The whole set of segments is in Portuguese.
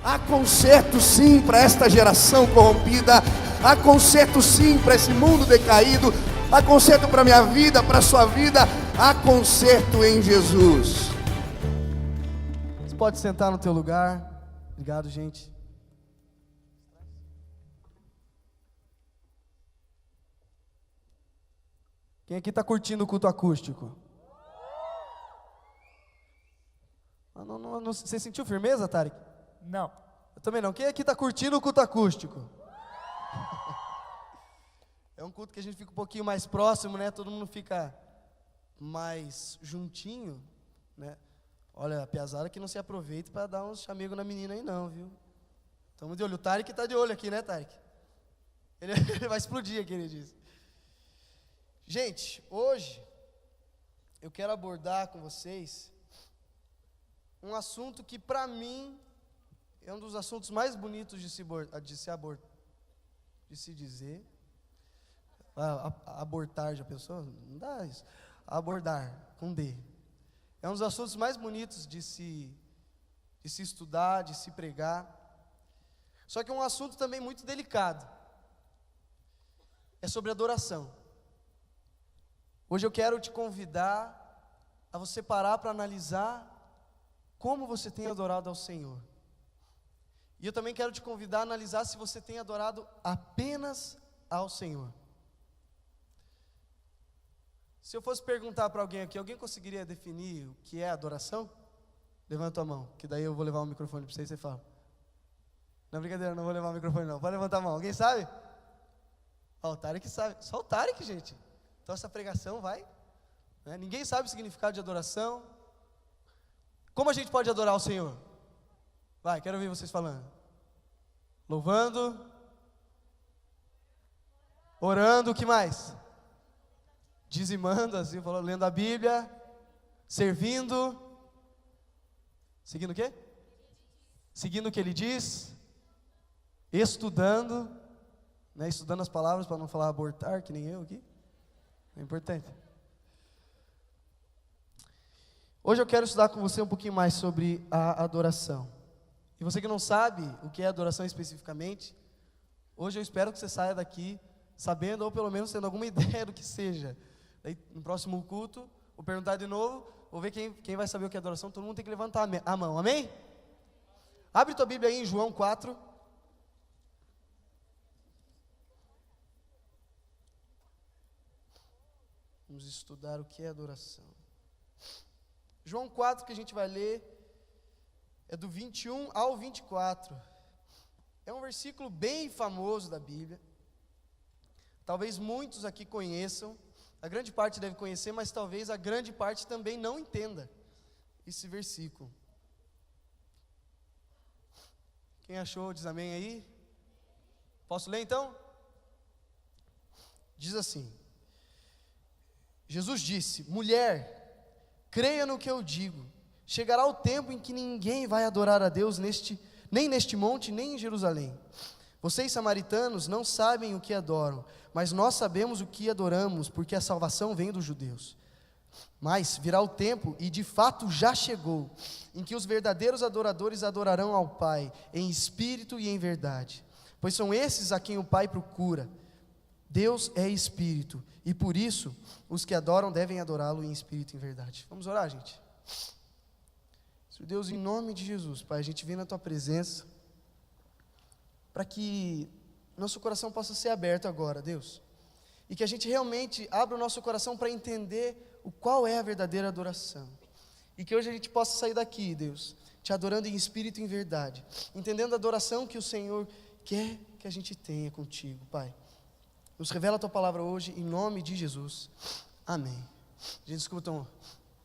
Há conserto sim para esta geração corrompida. Há conserto sim para esse mundo decaído. Há conserto para a minha vida, para a sua vida. Há conserto em Jesus. Você pode sentar no teu lugar. Obrigado, gente. Quem aqui está curtindo o culto acústico? Você sentiu firmeza, Tarek? Não. Eu também não. Quem aqui está curtindo o culto acústico? É um culto que a gente fica um pouquinho mais próximo, né? Todo mundo fica mais juntinho, né? Olha, a piazada que não se aproveita para dar uns chamegos na menina aí não, viu? Estamos de olho. O Tarek está de olho aqui, né, Tarek? Ele vai explodir aqui, ele diz. Gente, hoje eu quero abordar com vocês um assunto que para mim é um dos assuntos mais bonitos de se dizer. Abortar, já pensou? Não dá isso. Abordar, com D. É um dos assuntos mais bonitos de se estudar, de se pregar. Só que é um assunto também muito delicado. É sobre adoração. Hoje eu quero te convidar a você parar para analisar como você tem adorado ao Senhor. E eu também quero te convidar a analisar se você tem adorado apenas ao Senhor. Se eu fosse perguntar para alguém aqui, alguém conseguiria definir o que é adoração? Levanta a mão, que daí eu vou levar o microfone para você e você fala. Não, brincadeira, não vou levar o microfone não. Pode levantar a mão, alguém sabe? Ó, o Tarek sabe, só o Tarek, gente. Então essa pregação vai, né? Ninguém sabe o significado de adoração. Como a gente pode adorar o Senhor? Vai, quero ouvir vocês falando. Louvando, orando, o que mais? Dizimando, assim, falando, lendo a Bíblia, servindo, seguindo o quê? Seguindo o que ele diz, estudando, né? Estudando as palavras para não falar abortar, que nem eu aqui. É importante. Hoje eu quero estudar com você um pouquinho mais sobre a adoração. E você que não sabe o que é adoração especificamente, hoje eu espero que você saia daqui sabendo, ou pelo menos tendo alguma ideia do que seja. Daí, no próximo culto, vou perguntar de novo, vou ver quem vai saber o que é adoração. Todo mundo tem que levantar a mão, amém? Abre tua Bíblia aí em João 4. Vamos estudar o que é adoração. João 4, que a gente vai ler, é do 21 ao 24. É um versículo bem famoso da Bíblia. Talvez muitos aqui conheçam, a grande parte deve conhecer, mas talvez a grande parte também não entenda esse versículo. Quem achou, diz amém aí. Posso ler então? Diz assim: Jesus disse: mulher, creia no que eu digo, chegará o tempo em que ninguém vai adorar a Deus nem neste monte, nem em Jerusalém. Vocês samaritanos não sabem o que adoram, mas nós sabemos o que adoramos, porque a salvação vem dos judeus. Mas virá o tempo, e de fato já chegou, em que os verdadeiros adoradores adorarão ao Pai, em espírito e em verdade, pois são esses a quem o Pai procura. Deus é espírito, e por isso os que adoram devem adorá-lo em espírito e em verdade. Vamos orar, gente? Senhor Deus, em nome de Jesus, Pai, a gente vem na Tua presença, para que nosso coração possa ser aberto agora, Deus, e que a gente realmente abra o nosso coração para entender qual é a verdadeira adoração, e que hoje a gente possa sair daqui, Deus, Te adorando em espírito e em verdade, entendendo a adoração que o Senhor quer que a gente tenha contigo, Pai. Nos revela a Tua palavra hoje, em nome de Jesus, amém. Gente, desculpa, Tom,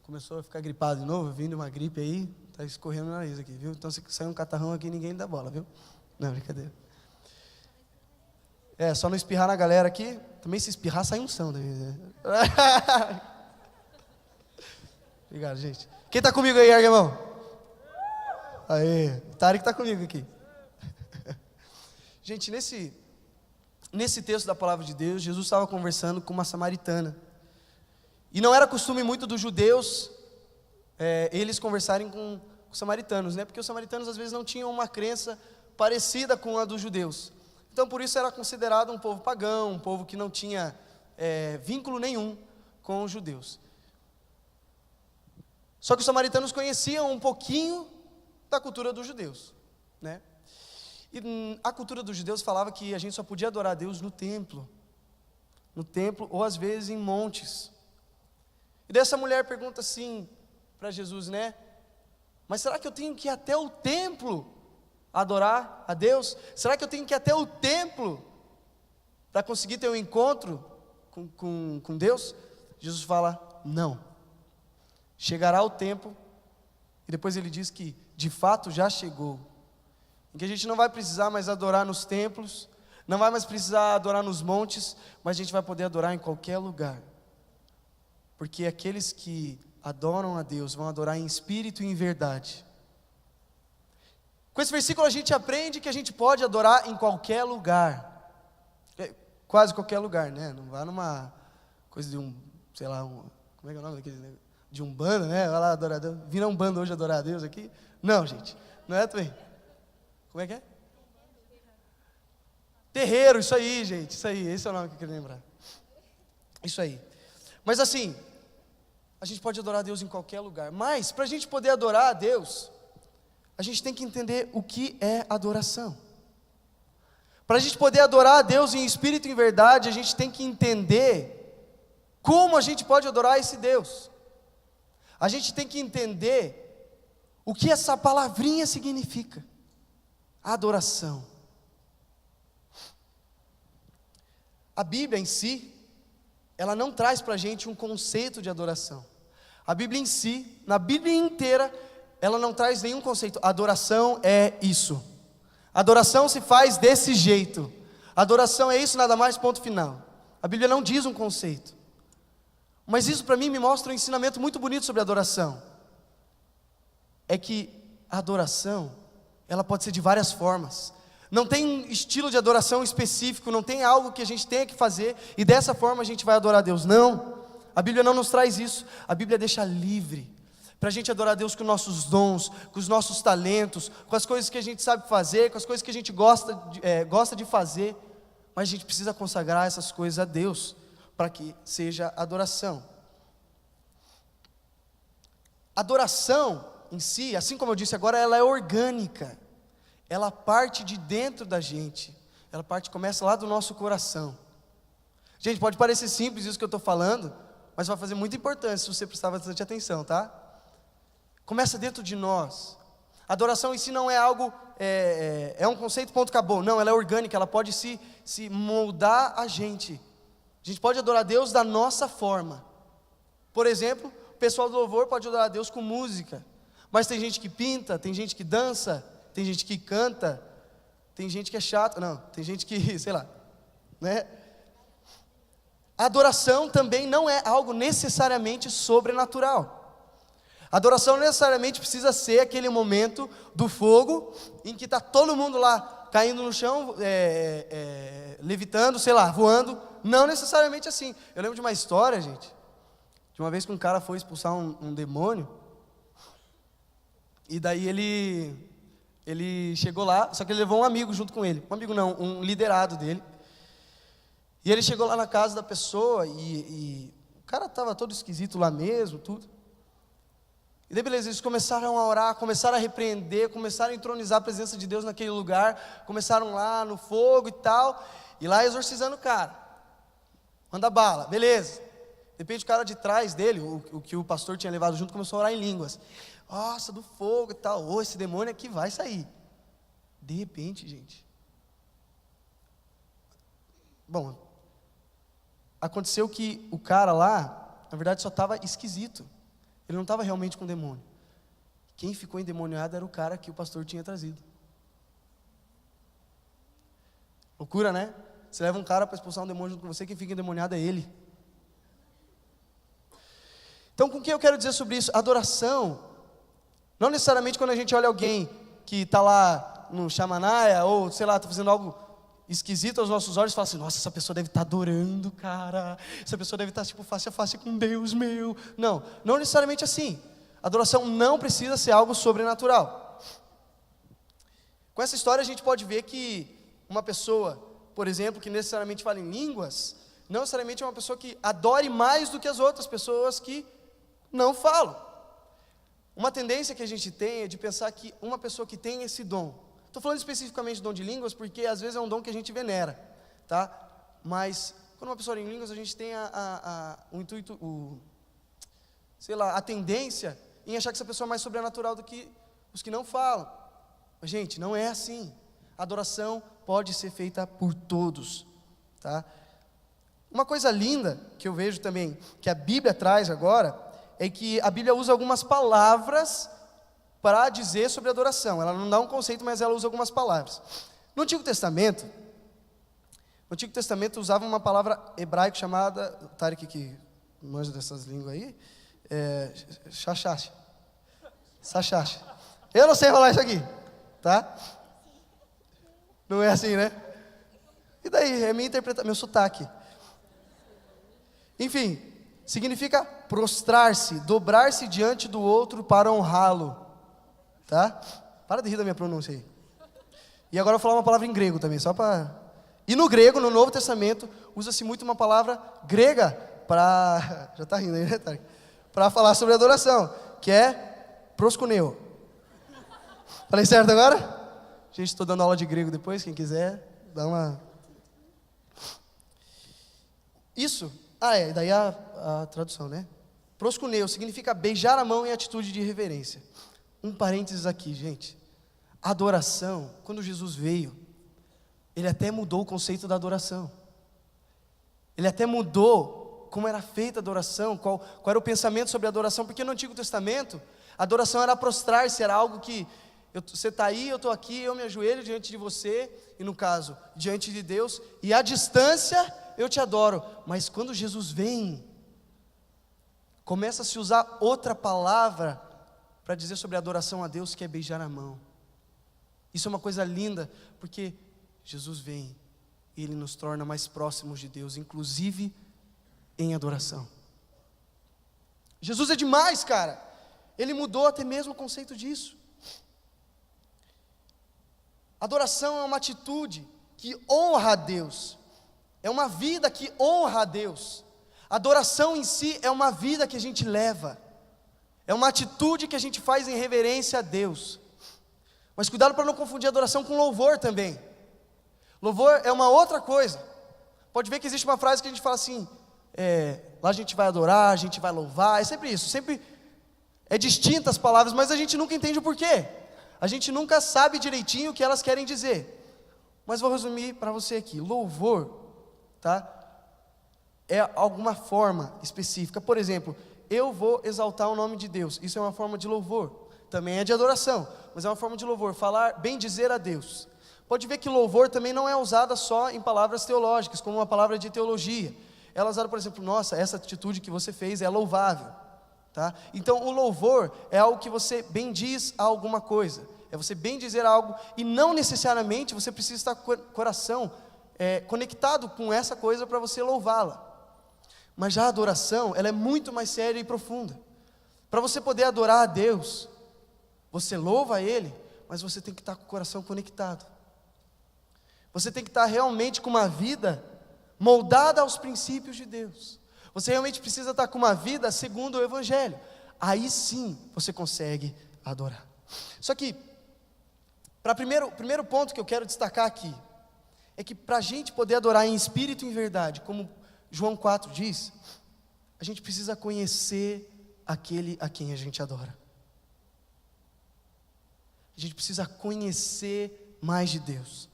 começou a ficar gripado de novo, vindo uma gripe aí, está escorrendo no nariz aqui, viu? Então se sair um catarrão aqui, ninguém dá bola, viu? Não, brincadeira. Só não espirrar na galera aqui. Também se espirrar, sai um som. Obrigado, gente. Quem está comigo aí, ergue a mão. Aê, o Tarek está comigo aqui. Gente, nesse texto da palavra de Deus, Jesus estava conversando com uma samaritana. E não era costume muito dos judeus, eles conversarem com os samaritanos, né? Porque os samaritanos às vezes não tinham uma crença parecida com a dos judeus. Então por isso era considerado um povo pagão, um povo que não tinha vínculo nenhum com os judeus. Só que os samaritanos conheciam um pouquinho da cultura dos judeus, né? E a cultura dos judeus falava que a gente só podia adorar a Deus no templo ou às vezes em montes. E daí essa mulher pergunta assim para Jesus, né? Mas será que eu tenho que ir até o templo adorar a Deus? Será que eu tenho que ir até o templo para conseguir ter um encontro com Deus? Jesus fala, não. Chegará o tempo, e depois ele diz que de fato já chegou, em que a gente não vai precisar mais adorar nos templos, não vai mais precisar adorar nos montes, mas a gente vai poder adorar em qualquer lugar, porque aqueles que adoram a Deus vão adorar em espírito e em verdade. Com esse versículo a gente aprende que a gente pode adorar em qualquer lugar, quase qualquer lugar, né? Não vá numa coisa de sei lá, como é que é o nome daquele negócio? De Umbanda, né? Vai lá adorar a Deus. Vira Umbanda hoje adorar a Deus aqui? Não, gente. Não é também? Como é que é? Terreiro, isso aí, gente. Isso aí, esse é o nome que eu queria lembrar. Isso aí. Mas assim, a gente pode adorar a Deus em qualquer lugar. Mas, para a gente poder adorar a Deus, a gente tem que entender o que é adoração. Para a gente poder adorar a Deus em espírito e em verdade, a gente tem que entender como a gente pode adorar esse Deus. A gente tem que entender o que essa palavrinha significa. Adoração. A Bíblia em si, ela não traz para a gente um conceito de adoração. A Bíblia em si, na Bíblia inteira, ela não traz nenhum conceito. Adoração é isso. Adoração se faz desse jeito. Adoração é isso, nada mais, ponto final. A Bíblia não diz um conceito. Mas isso para mim me mostra um ensinamento muito bonito sobre adoração. É que a adoração, ela pode ser de várias formas. Não tem um estilo de adoração específico, não tem algo que a gente tenha que fazer e dessa forma a gente vai adorar a Deus. Não, a Bíblia não nos traz isso. A Bíblia deixa livre para a gente adorar a Deus com nossos dons, com os nossos talentos, com as coisas que a gente sabe fazer, com as coisas que a gente gosta de fazer. Mas a gente precisa consagrar essas coisas a Deus para que seja adoração. Adoração em si, assim como eu disse agora, ela é orgânica. Ela parte de dentro da gente. Ela começa lá do nosso coração. Gente, pode parecer simples isso que eu estou falando, mas vai fazer muita importância se você prestar bastante atenção, tá? Começa dentro de nós. Adoração em si não é algo, é um conceito, ponto, acabou. Não, ela é orgânica, ela pode se moldar a gente. A gente pode adorar a Deus da nossa forma. Por exemplo, o pessoal do louvor pode adorar a Deus com música. Mas tem gente que pinta, tem gente que dança, tem gente que canta, tem gente que é chata, não, tem gente que, sei lá, né? A adoração também não é algo necessariamente sobrenatural. A adoração necessariamente precisa ser aquele momento do fogo, em que está todo mundo lá, caindo no chão, levitando, sei lá, voando. Não necessariamente assim. Eu lembro de uma história, gente, de uma vez que um cara foi expulsar um demônio, e daí ele chegou lá, só que ele levou um amigo junto com ele. Um amigo não, um liderado dele. E ele chegou lá na casa da pessoa e o cara estava todo esquisito lá mesmo, tudo. E daí beleza, eles começaram a orar, começaram a repreender, começaram a entronizar a presença de Deus naquele lugar. Começaram lá no fogo e tal, e lá exorcizando o cara. Manda bala, beleza. De repente o cara de trás dele, o que o pastor tinha levado junto, começou a orar em línguas. Nossa, do fogo e tal, esse demônio aqui vai sair. De repente, gente, bom, aconteceu que o cara lá, na verdade só estava esquisito. Ele não estava realmente com demônio. Quem ficou endemoniado era o cara que o pastor tinha trazido. Loucura, né? Você leva um cara para expulsar um demônio junto com você, quem fica endemoniado é ele. Então, com o que eu quero dizer sobre isso? Adoração, não necessariamente quando a gente olha alguém que está lá no Xamanaia, ou sei lá, está fazendo algo esquisito aos nossos olhos, fala assim, nossa, essa pessoa deve estar adorando, cara, essa pessoa deve estar tipo face a face com Deus, meu. Não necessariamente assim. Adoração não precisa ser algo sobrenatural. Com essa história a gente pode ver que uma pessoa, por exemplo, que necessariamente fala em línguas, não necessariamente é uma pessoa que adore mais do que as outras pessoas que não falam. Uma tendência que a gente tem é de pensar que uma pessoa que tem esse dom, estou falando especificamente do dom de línguas, porque às vezes é um dom que a gente venera, tá? Mas quando uma pessoa em línguas, a gente tem o intuito, a tendência em achar que essa pessoa é mais sobrenatural do que os que não falam. Mas, gente, não é assim. A adoração pode ser feita por todos, tá? Uma coisa linda que eu vejo também, que a Bíblia traz agora, é que a Bíblia usa algumas palavras para dizer sobre adoração. Ela não dá um conceito, mas ela usa algumas palavras. No Antigo Testamento usava uma palavra hebraica chamada, o Tarek que manja dessas línguas aí, shachash. Eu não sei falar isso aqui, tá? Não é assim, né? E daí, é minha interpretação, meu sotaque. Enfim, significa prostrar-se, dobrar-se diante do outro para honrá-lo, tá? Para de rir da minha pronúncia aí. E agora eu vou falar uma palavra em grego também, só para... E no grego, no Novo Testamento, usa-se muito uma palavra grega para... Já está rindo aí, né, Tarek? Para falar sobre adoração, que é proskuneo. Falei certo agora? Gente, estou dando aula de grego depois, quem quiser, dá uma... Isso... daí a tradução, né? Proskuneo significa beijar a mão em atitude de reverência. Um parênteses aqui, gente. Adoração, quando Jesus veio, Ele até mudou o conceito da adoração. Ele até mudou como era feita a adoração, qual era o pensamento sobre a adoração, porque no Antigo Testamento, a adoração era prostrar-se, era algo que, você está aí, eu estou aqui, eu me ajoelho diante de você, e no caso, diante de Deus, e à distância, eu te adoro. Mas quando Jesus vem, começa a se usar outra palavra para dizer sobre a adoração a Deus, que é beijar a mão. Isso é uma coisa linda, porque Jesus vem e Ele nos torna mais próximos de Deus, inclusive em adoração. Jesus é demais, cara. Ele mudou até mesmo o conceito disso. Adoração é uma atitude que honra a Deus. É uma vida que honra a Deus. Adoração em si é uma vida que a gente leva. É uma atitude que a gente faz em reverência a Deus. Mas cuidado para não confundir adoração com louvor também. Louvor é uma outra coisa. Pode ver que existe uma frase que a gente fala assim, lá a gente vai adorar, a gente vai louvar, é sempre isso, sempre é distinta as palavras, mas a gente nunca entende o porquê. A gente nunca sabe direitinho o que elas querem dizer. Mas vou resumir para você aqui. Louvor, tá? É alguma forma específica. Por exemplo, eu vou exaltar o nome de Deus. Isso é uma forma de louvor. Também é de adoração, mas é uma forma de louvor. Falar, bem dizer a Deus. Pode ver que louvor também não é usada só em palavras teológicas, como uma palavra de teologia. Ela é usada, por exemplo, nossa, essa atitude que você fez é louvável. Tá? Então o louvor é algo que você bendiz a alguma coisa. É você bem dizer algo, e não necessariamente você precisa estar com o coração conectado com essa coisa para você louvá-la. Mas já a adoração, ela é muito mais séria e profunda. Para você poder adorar a Deus, você louva a Ele, mas você tem que estar com o coração conectado. Você tem que estar realmente com uma vida moldada aos princípios de Deus. Você realmente precisa estar com uma vida segundo o Evangelho. Aí sim você consegue adorar. Só que, para primeiro ponto que eu quero destacar aqui, é que para a gente poder adorar em espírito e em verdade, como João 4 diz, a gente precisa conhecer aquele a quem a gente adora. A gente precisa conhecer mais de Deus.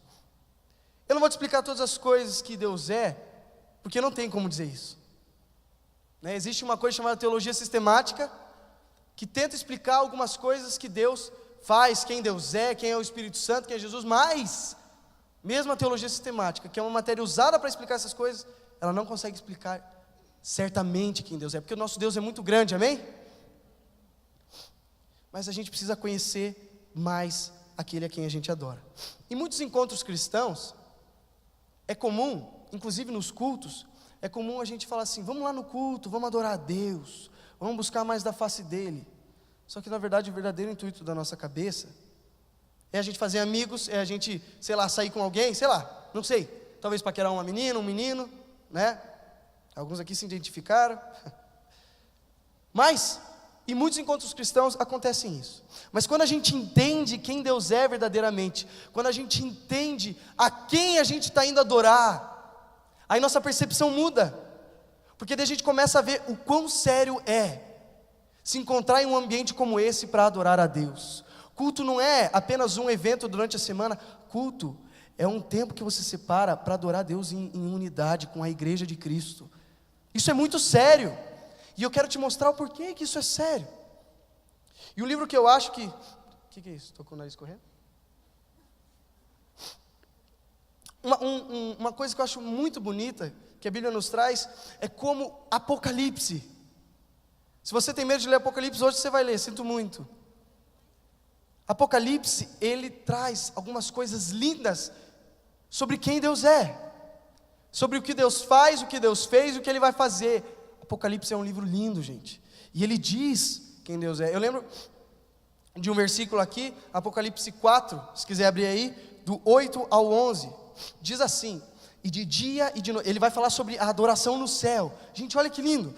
Eu não vou te explicar todas as coisas que Deus é, porque não tem como dizer isso. Existe uma coisa chamada teologia sistemática, que tenta explicar algumas coisas que Deus faz, quem Deus é, quem é o Espírito Santo, quem é Jesus, mas, mesmo a teologia sistemática, que é uma matéria usada para explicar essas coisas, ela não consegue explicar certamente quem Deus é, porque o nosso Deus é muito grande, amém? Mas a gente precisa conhecer mais aquele a quem a gente adora. Em muitos encontros cristãos, é comum, inclusive nos cultos, é comum a gente falar assim, vamos lá no culto, vamos adorar a Deus, vamos buscar mais da face dele. Só que na verdade o verdadeiro intuito da nossa cabeça é a gente fazer amigos, é a gente, sei lá, sair com alguém, sei lá, não sei, talvez paquerar uma menina, um menino, né? Alguns aqui se identificaram. Mas, em muitos encontros cristãos acontecem isso. Mas quando a gente entende quem Deus é verdadeiramente, quando a gente entende a quem a gente está indo adorar, aí nossa percepção muda. Porque daí a gente começa a ver o quão sério é se encontrar em um ambiente como esse para adorar a Deus. Culto não é apenas um evento durante a semana. Culto é um tempo que você separa para adorar a Deus em unidade com a igreja de Cristo. Isso é muito sério. E eu quero te mostrar o porquê que isso é sério. E um livro que eu acho que... O que é isso? Estou com o nariz correndo? Uma coisa que eu acho muito bonita, que a Bíblia nos traz, é como Apocalipse. Se você tem medo de ler Apocalipse, hoje você vai ler, sinto muito. Apocalipse, ele traz algumas coisas lindas sobre quem Deus é, sobre o que Deus faz, o que Deus fez, o que Ele vai fazer. Apocalipse é um livro lindo, gente, e ele diz quem Deus é. Eu lembro de um versículo aqui, Apocalipse 4, se quiser abrir aí, do 8 ao 11, diz assim: e de dia e de noite, ele vai falar sobre a adoração no céu. Gente, olha que lindo,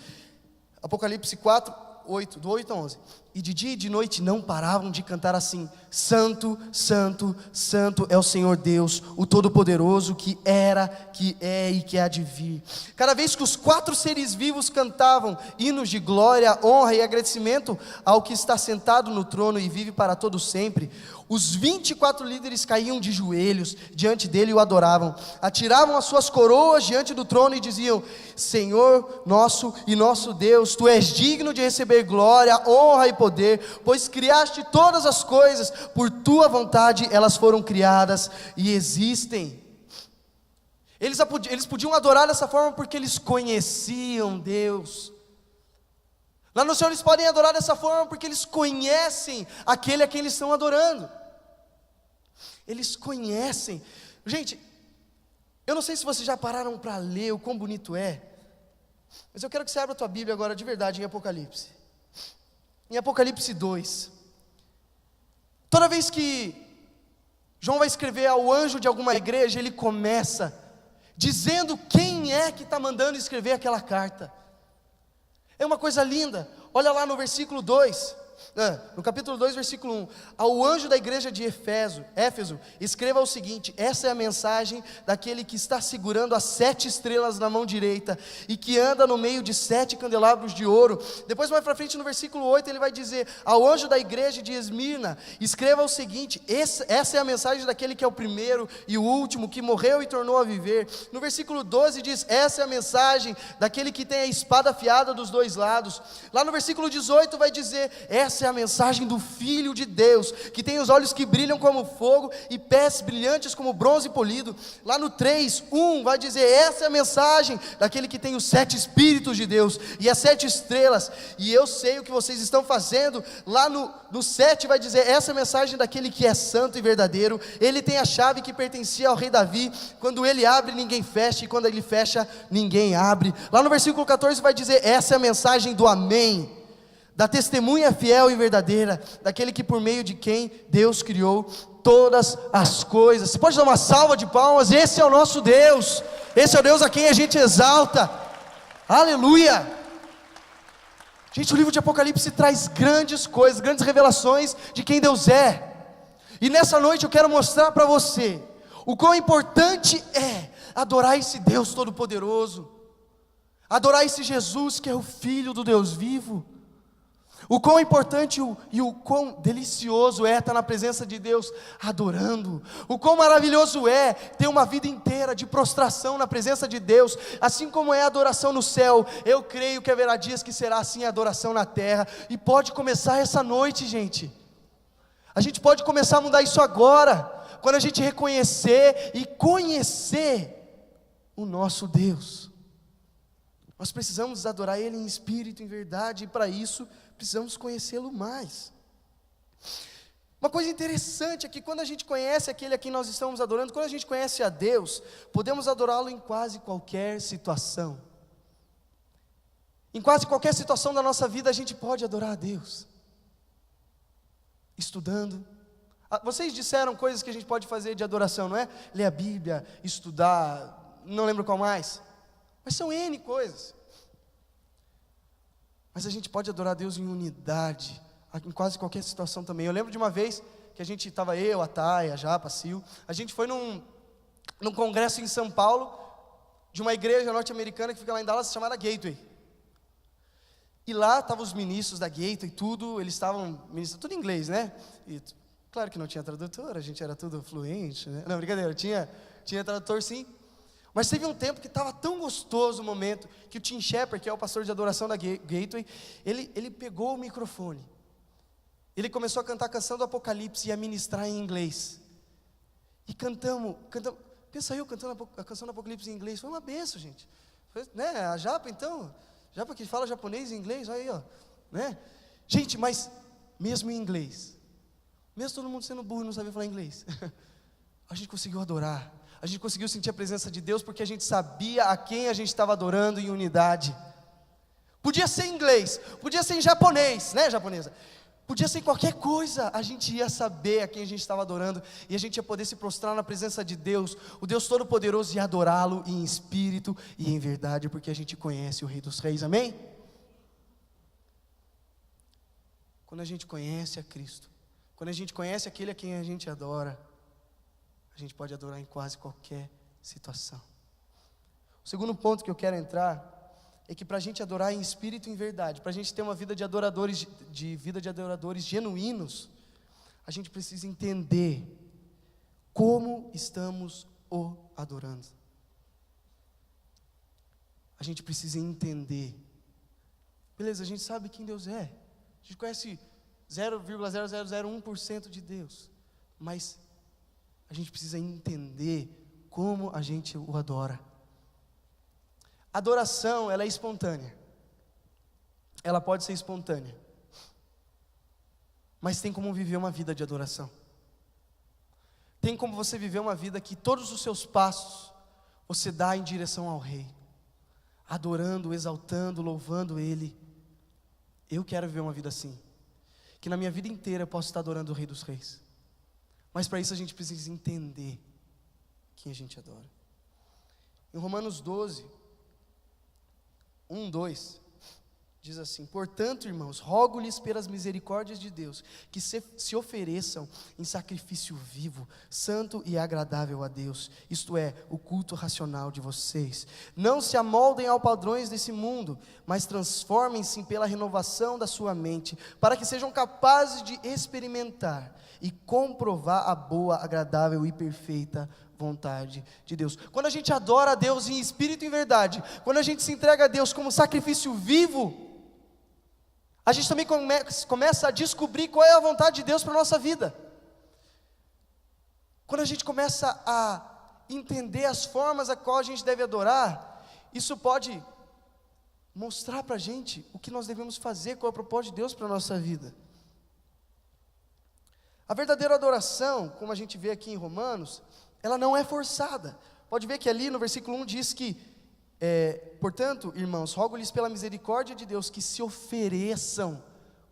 Apocalipse 4, 8, do 8 a 11, e de dia e de noite não paravam de cantar assim: Santo, Santo, Santo é o Senhor Deus, o Todo-Poderoso, que era, que é e que há de vir. Cada vez que os 4 seres vivos cantavam hinos de glória, honra e agradecimento ao que está sentado no trono e vive para todo sempre, os 24 líderes caíam de joelhos diante dele e o adoravam, atiravam as suas coroas diante do trono e diziam: Senhor nosso e nosso Deus, Tu és digno de receber glória, honra e poder, pois criaste todas as coisas, por Tua vontade elas foram criadas e existem. Eles podiam adorar dessa forma porque eles conheciam Deus. Lá no céu eles podem adorar dessa forma porque eles conhecem aquele a quem eles estão adorando. Eles conhecem. Gente, eu não sei se vocês já pararam para ler o quão bonito é, mas eu quero que você abra a tua Bíblia agora de verdade em Apocalipse. Em Apocalipse 2. Toda vez que João vai escrever ao anjo de alguma igreja, ele começa dizendo quem é que está mandando escrever aquela carta. É uma coisa linda. Olha lá no versículo 2, no capítulo 2, versículo 1. Ao anjo da igreja de Éfeso, escreva o seguinte: essa é a mensagem daquele que está segurando as 7 estrelas na mão direita e que anda no meio de 7 candelabros de ouro. Depois mais para frente no versículo 8 ele vai dizer: ao anjo da igreja de Esmirna, escreva o seguinte: essa é a mensagem daquele que é o primeiro e o último, que morreu e tornou a viver. No versículo 12 diz: essa é a mensagem daquele que tem a espada afiada dos 2 lados. Lá no versículo 18 vai dizer: essa é a mensagem do Filho de Deus, que tem os olhos que brilham como fogo e pés brilhantes como bronze polido. Lá no 3:1 vai dizer: essa é a mensagem daquele que tem os 7 Espíritos de Deus e as 7 estrelas, e eu sei o que vocês estão fazendo. Lá no 7 vai dizer: essa é a mensagem daquele que é santo e verdadeiro, ele tem a chave que pertencia ao rei Davi, quando ele abre ninguém fecha, e quando ele fecha ninguém abre. Lá no versículo 14 vai dizer: essa é a mensagem do Amém, da testemunha fiel e verdadeira, daquele que por meio de quem Deus criou todas as coisas. Você pode dar uma salva de palmas? Esse é o nosso Deus, esse é o Deus a quem a gente exalta. Aleluia! Gente, o livro de Apocalipse traz grandes coisas, grandes revelações de quem Deus é. E nessa noite eu quero mostrar para você o quão importante é adorar esse Deus Todo-Poderoso, adorar esse Jesus que é o Filho do Deus vivo. O quão importante e o quão delicioso é estar na presença de Deus adorando. O quão maravilhoso é ter uma vida inteira de prostração na presença de Deus. Assim como é a adoração no céu, eu creio que haverá dias que será assim a adoração na terra. E pode começar essa noite, gente. A gente pode começar a mudar isso agora, quando a gente reconhecer e conhecer o nosso Deus. Nós precisamos adorar Ele em espírito, em verdade, e para isso precisamos conhecê-lo mais. Uma coisa interessante é que quando a gente conhece aquele a quem nós estamos adorando, quando a gente conhece a Deus, podemos adorá-lo em quase qualquer situação. Em quase qualquer situação da nossa vida a gente pode adorar a Deus. estudando. Vocês disseram coisas que a gente pode fazer de adoração, não é? Ler a Bíblia, estudar, não lembro qual mais. Mas são N coisas. Mas a gente pode adorar a Deus em unidade, em quase qualquer situação também. Eu lembro de uma vez que a gente estava, eu, a Thay, a Japa, a Sil, a gente foi num congresso em São Paulo, de uma igreja norte-americana que fica lá em Dallas, chamada Gateway. E lá estavam os ministros da Gateway, tudo, eles estavam ministrando tudo em inglês, né? E, claro que não tinha tradutor, a gente era tudo fluente, né? Não, brincadeira, tinha tradutor sim. Mas teve um tempo que estava tão gostoso o momento, que o Tim Shepard, que é o pastor de adoração da Gateway, ele pegou o microfone, ele começou a cantar a canção do Apocalipse e a ministrar em inglês. E cantamos, pensa eu cantando a canção do Apocalipse em inglês, foi uma benção, gente. Foi, né, a Japa então, Japa que fala japonês e inglês, olha aí, ó, né? Gente, mas mesmo em inglês, mesmo todo mundo sendo burro e não sabia falar inglês, a gente conseguiu adorar, a gente conseguiu sentir a presença de Deus, porque a gente sabia a quem a gente estava adorando em unidade. Podia ser em inglês, podia ser em japonês, né, japonesa? Podia ser qualquer coisa, a gente ia saber a quem a gente estava adorando, e a gente ia poder se prostrar na presença de Deus, o Deus Todo-Poderoso, e adorá-lo em espírito e em verdade, porque a gente conhece o Rei dos Reis, amém? Quando a gente conhece a Cristo, quando a gente conhece aquele a quem a gente adora, a gente pode adorar em quase qualquer situação. O segundo ponto que eu quero entrar é que para a gente adorar em espírito e em verdade, para a gente ter uma vida de adoradores genuínos, a gente precisa entender como estamos o adorando. A gente precisa entender. Beleza, a gente sabe quem Deus é. A gente conhece 0,0001% de Deus, mas a gente precisa entender como a gente o adora. Adoração, ela é espontânea. Ela pode ser espontânea. Mas tem como viver uma vida de adoração. Tem como você viver uma vida que todos os seus passos você dá em direção ao Rei, adorando, exaltando, louvando Ele. Eu quero viver uma vida assim, que na minha vida inteira eu possa estar adorando o Rei dos Reis. Mas para isso a gente precisa entender quem a gente adora. Em Romanos 12, 1, 2, diz assim: portanto, irmãos, rogo-lhes pelas misericórdias de Deus, que se ofereçam em sacrifício vivo, santo e agradável a Deus, isto é, o culto racional de vocês. Não se amoldem aos padrões desse mundo, mas transformem-se pela renovação da sua mente, para que sejam capazes de experimentar e comprovar a boa, agradável e perfeita vontade de Deus. Quando a gente adora a Deus em espírito e em verdade, quando a gente se entrega a Deus como sacrifício vivo, a gente também começa a descobrir qual é a vontade de Deus para a nossa vida. Quando a gente começa a entender as formas a qual a gente deve adorar, isso pode mostrar para a gente o que nós devemos fazer, qual é o propósito de Deus para a nossa vida. A verdadeira adoração, como a gente vê aqui em Romanos, ela não é forçada. Pode ver que ali no versículo 1 diz que, portanto, irmãos, rogo-lhes pela misericórdia de Deus que se ofereçam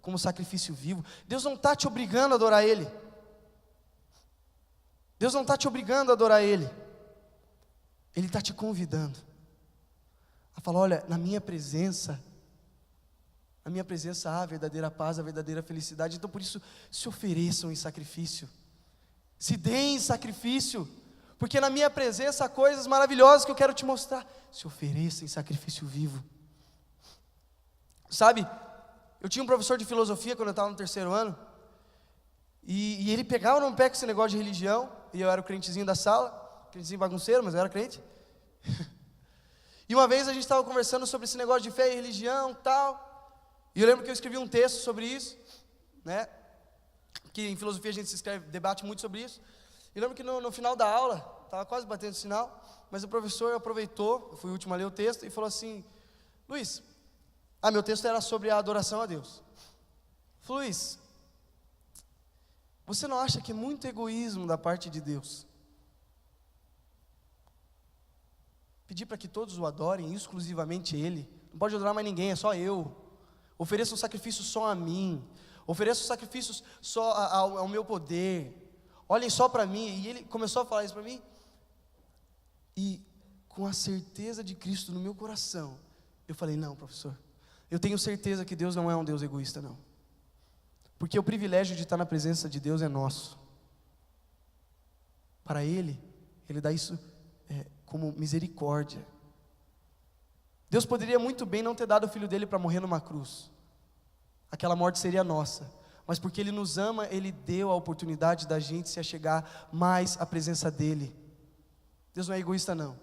como sacrifício vivo. Deus não está te obrigando a adorar Ele. Deus não está te obrigando a adorar Ele. Ele está te convidando a falar: olha, na minha presença há a verdadeira paz, a verdadeira felicidade. Então por isso, se ofereçam em sacrifício, se deem em sacrifício, porque na minha presença há coisas maravilhosas que eu quero te mostrar. Se ofereça em sacrifício vivo. Sabe, eu tinha um professor de filosofia quando eu estava no 3º ano, e ele pegava no pé com esse negócio de religião, e eu era o crentezinho da sala, crentezinho bagunceiro, mas eu era crente. E uma vez a gente estava conversando sobre esse negócio de fé e religião e tal, e eu lembro que eu escrevi um texto sobre isso, né? Que em filosofia a gente debate muito sobre isso. E lembro que no final da aula, estava quase batendo o sinal, mas o professor aproveitou, eu fui o último a ler o texto, e falou assim: Luiz, meu texto era sobre a adoração a Deus. Falou: Luiz, você não acha que é muito egoísmo da parte de Deus pedir para que todos o adorem, exclusivamente Ele? Não pode adorar mais ninguém, é só eu. Ofereça um sacrifício só a mim. Ofereço sacrifícios só ao meu poder. Olhem só para mim. E ele começou a falar isso para mim. E com a certeza de Cristo no meu coração, eu falei, não, professor, eu tenho certeza que Deus não é um Deus egoísta, não. Porque o privilégio de estar na presença de Deus é nosso. Para Ele dá isso como misericórdia. Deus poderia muito bem não ter dado o Filho dele para morrer numa cruz. Aquela morte seria nossa. Mas porque Ele nos ama, Ele deu a oportunidade da gente se achegar mais à presença dEle. Deus não é egoísta, não.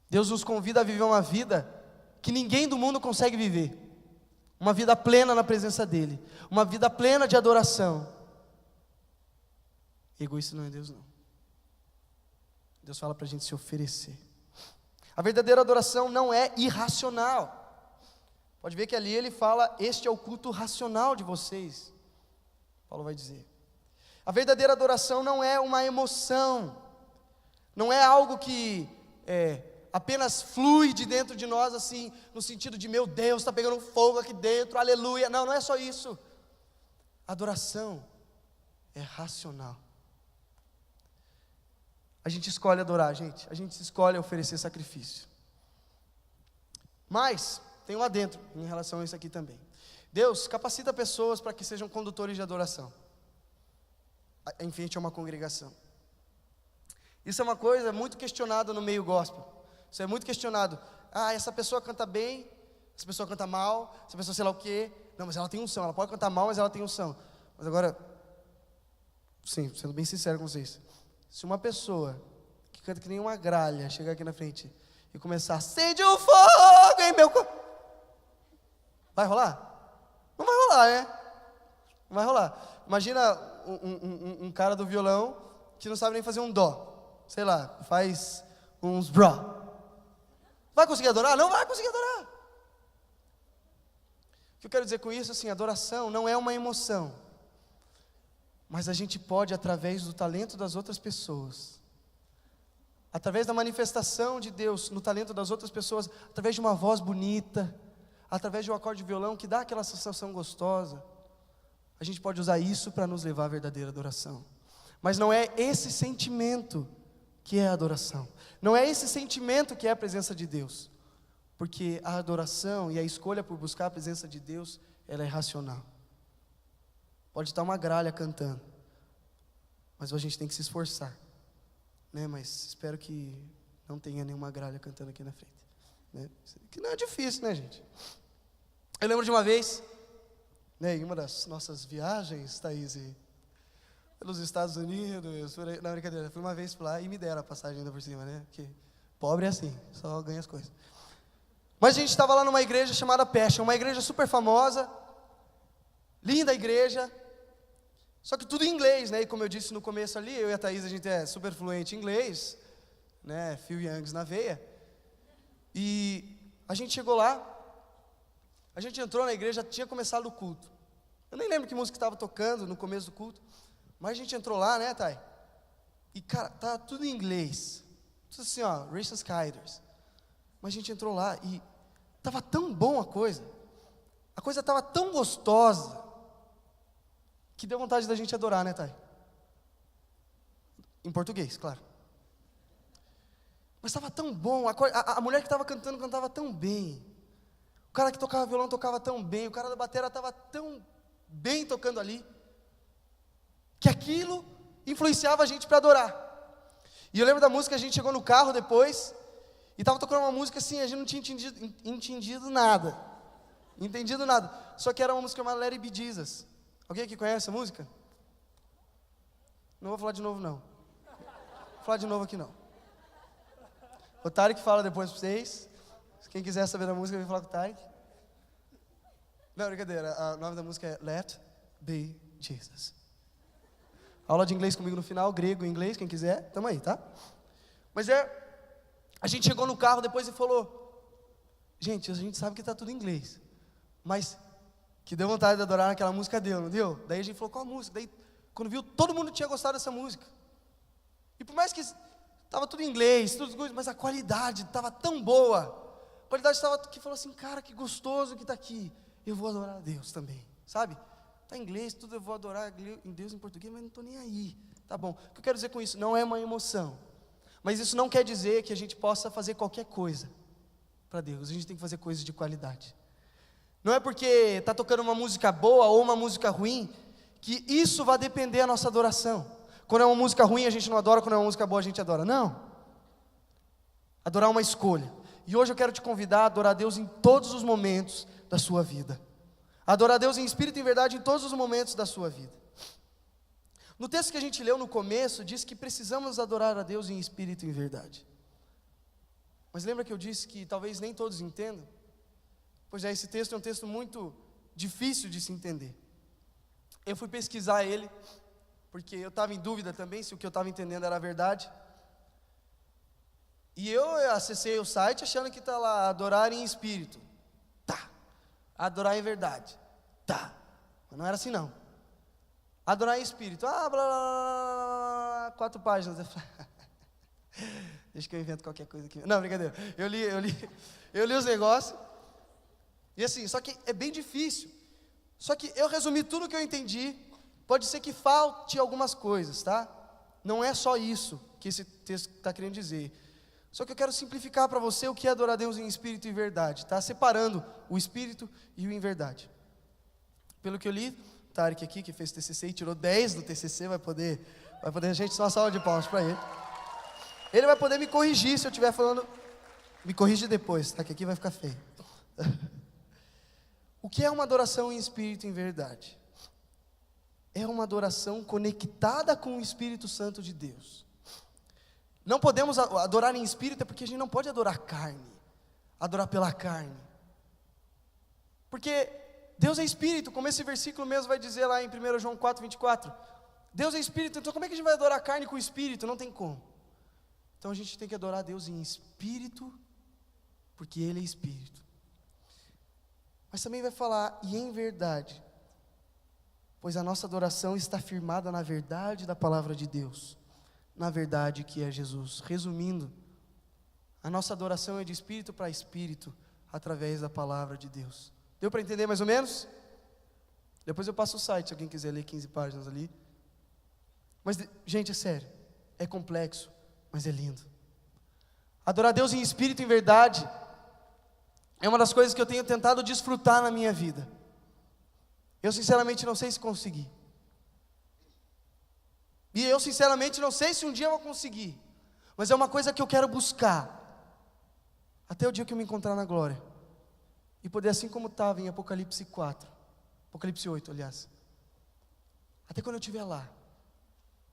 Deus nos convida a viver uma vida que ninguém do mundo consegue viver. Uma vida plena na presença dEle. Uma vida plena de adoração. Egoísta não é Deus, não. Deus fala para a gente se oferecer. A verdadeira adoração não é irracional. Pode ver que ali ele fala, este é o culto racional de vocês. Paulo vai dizer. A verdadeira adoração não é uma emoção. Não é algo que apenas flui de dentro de nós assim, no sentido de, meu Deus, está pegando fogo aqui dentro, aleluia. Não, não é só isso. Adoração é racional. A gente escolhe adorar, gente. A gente escolhe oferecer sacrifício. Mas tem um adentro em relação a isso aqui também. Deus capacita pessoas para que sejam condutores de adoração em frente a uma congregação. Isso é uma coisa muito questionada no meio gospel. Isso é muito questionado. Essa pessoa canta bem, essa pessoa canta mal, essa pessoa sei lá o quê. Não, mas ela tem unção. Ela pode cantar mal, mas ela tem unção. Mas agora, sim, sendo bem sincero com vocês, se uma pessoa que canta que nem uma gralha chegar aqui na frente e começar, acende o fogo em meu corpo, vai rolar? Não vai rolar, né? Não vai rolar. Imagina um cara do violão que não sabe nem fazer um dó. Sei lá, faz uns brá. Vai conseguir adorar? Não vai conseguir adorar. O que eu quero dizer com isso, assim, adoração não é uma emoção. Mas a gente pode, através do talento das outras pessoas, através da manifestação de Deus no talento das outras pessoas, através de uma voz bonita, através de um acorde de violão que dá aquela sensação gostosa, a gente pode usar isso para nos levar à verdadeira adoração. Mas não é esse sentimento que é a adoração. Não é esse sentimento que é a presença de Deus. Porque a adoração e a escolha por buscar a presença de Deus, ela é racional. Pode estar uma gralha cantando, mas a gente tem que se esforçar, né? Mas espero que não tenha nenhuma gralha cantando aqui na frente, né? Que não é difícil, né, gente? Eu lembro de uma vez, né, em uma das nossas viagens, Thaís, pelos Estados Unidos, não, brincadeira, fui uma vez lá e me deram a passagem ainda por cima, né? Porque pobre é assim, só ganha as coisas. Mas a gente estava lá numa igreja chamada Passion, uma igreja super famosa, linda igreja, só que tudo em inglês, né? E como eu disse no começo ali, eu e a Thaís, a gente é super fluente em inglês, né? Phil Youngs na veia. E a gente chegou lá, a gente entrou na igreja, tinha começado o culto. Eu nem lembro que música estava tocando no começo do culto, mas a gente entrou lá, né, Thay? E cara, tava tudo em inglês, tudo assim, ó, Rachel Skyders. Mas a gente entrou lá e tava tão bom a coisa tava tão gostosa, que deu vontade da gente adorar, né, Thay? Em português, claro. Mas estava tão bom, a mulher que estava cantando, cantava tão bem. O cara que tocava violão, tocava tão bem. O cara da bateria estava tão bem tocando ali, que aquilo influenciava a gente para adorar. E eu lembro da música, a gente chegou no carro depois, e estava tocando uma música assim, a gente não tinha entendido nada. Só que era uma música chamada Let It Be Jesus. Alguém aqui conhece essa música? Não vou falar de novo, não. Vou falar de novo aqui, não. O Tarek fala depois para vocês. Quem quiser saber da música, vem falar com o Tarek. Não, brincadeira. O nome da música é Let Be Jesus. Aula de inglês comigo no final, grego e inglês, quem quiser, tamo aí, tá? Mas a gente chegou no carro depois e falou, gente, a gente sabe que tá tudo em inglês, mas que deu vontade de adorar naquela música, deu, não deu? Daí a gente falou, qual a música? Daí, quando viu, todo mundo tinha gostado dessa música. E por mais que estava tudo em inglês, mas a qualidade estava tão boa. A qualidade estava que falou assim, cara, que gostoso que está aqui. Eu vou adorar a Deus também, sabe? Está em inglês, tudo eu vou adorar em Deus em português, mas não estou nem aí. Tá bom. O que eu quero dizer com isso? Não é uma emoção. Mas isso não quer dizer que a gente possa fazer qualquer coisa para Deus. A gente tem que fazer coisas de qualidade. Não é porque está tocando uma música boa ou uma música ruim, que isso vai depender da nossa adoração. Quando é uma música ruim a gente não adora, quando é uma música boa a gente adora. Não. Adorar é uma escolha. E hoje eu quero te convidar a adorar a Deus em todos os momentos da sua vida. Adorar a Deus em espírito e em verdade em todos os momentos da sua vida. No texto que a gente leu no começo, diz que precisamos adorar a Deus em espírito e em verdade. Mas lembra que eu disse que talvez nem todos entendam? Pois é, esse texto é um texto muito difícil de se entender. Eu fui pesquisar ele, porque eu estava em dúvida também se o que eu estava entendendo era verdade. E eu acessei o site achando que está lá, adorar em espírito. Tá. Adorar em verdade. Tá. Mas não era assim não. Adorar em espírito. Blá, blá, blá, 4 páginas. Deixa que eu invento qualquer coisa aqui. Não, brincadeira. Eu li os negócios. E assim, só que é bem difícil. Só que eu resumi tudo o que eu entendi. Pode ser que falte algumas coisas, tá? Não é só isso que esse texto está querendo dizer. Só que eu quero simplificar para você o que é adorar a Deus em espírito e verdade, tá? Separando o espírito e o em verdade. Pelo que eu li, o Tarek aqui, que fez TCC e tirou 10 do TCC, vai poder, gente, só uma salva de palmas para ele. Ele vai poder me corrigir se eu estiver falando, me corrige depois, tá? Que aqui vai ficar feio. O que é uma adoração em espírito e em verdade? É uma adoração conectada com o Espírito Santo de Deus. Não podemos adorar em espírito, porque a gente não pode adorar carne, adorar pela carne. Porque Deus é espírito, como esse versículo mesmo vai dizer lá em 1 João 4:24. Deus é espírito, então como é que a gente vai adorar a carne com o espírito? Não tem como. Então a gente tem que adorar a Deus em espírito, porque Ele é espírito. Mas também vai falar, e em verdade, pois a nossa adoração está firmada na verdade da palavra de Deus, na verdade que é Jesus. Resumindo, a nossa adoração é de espírito para espírito, através da palavra de Deus. Deu para entender mais ou menos? Depois eu passo o site, se alguém quiser ler 15 páginas ali. Mas, gente, é sério, é complexo, mas é lindo. Adorar a Deus em espírito e em verdade é uma das coisas que eu tenho tentado desfrutar na minha vida. Eu sinceramente não sei se consegui. E eu sinceramente não sei se um dia eu vou conseguir. Mas é uma coisa que eu quero buscar. Até o dia que eu me encontrar na glória. E poder, assim como estava em Apocalipse 4. Apocalipse 8, aliás. Até quando eu estiver lá.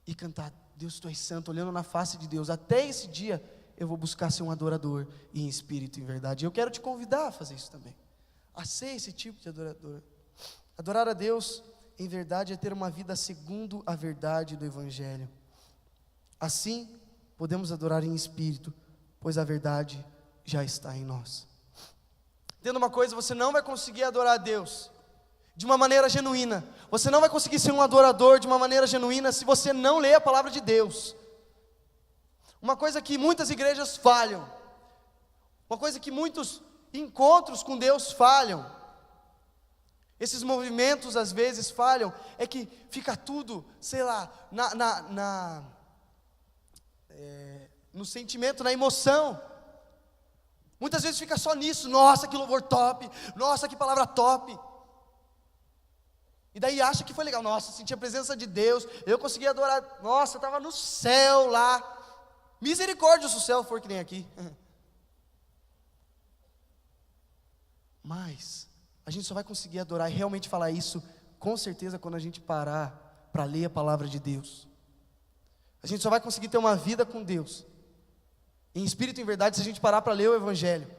E cantar, Deus, Tu és santo, olhando na face de Deus. Até esse dia eu vou buscar ser um adorador em espírito e em verdade. E eu quero te convidar a fazer isso também. A ser esse tipo de adorador. Adorar a Deus em verdade é ter uma vida segundo a verdade do Evangelho. Assim, podemos adorar em espírito, pois a verdade já está em nós. Entenda uma coisa, você não vai conseguir adorar a Deus de uma maneira genuína. Você não vai conseguir ser um adorador de uma maneira genuína se você não ler a palavra de Deus. Uma coisa que muitas igrejas falham, uma coisa que muitos encontros com Deus falham, esses movimentos às vezes falham, é que fica tudo, sei lá, no sentimento, na emoção. Muitas vezes fica só nisso, nossa que louvor top, nossa que palavra top. E daí acha que foi legal, nossa, senti a presença de Deus, eu consegui adorar, nossa, estava no céu lá. Misericórdia se o céu for que nem aqui. Mas a gente só vai conseguir adorar e realmente falar isso, com certeza, quando a gente parar para ler a palavra de Deus. A gente só vai conseguir ter uma vida com Deus, em espírito e em verdade, se a gente parar para ler o Evangelho.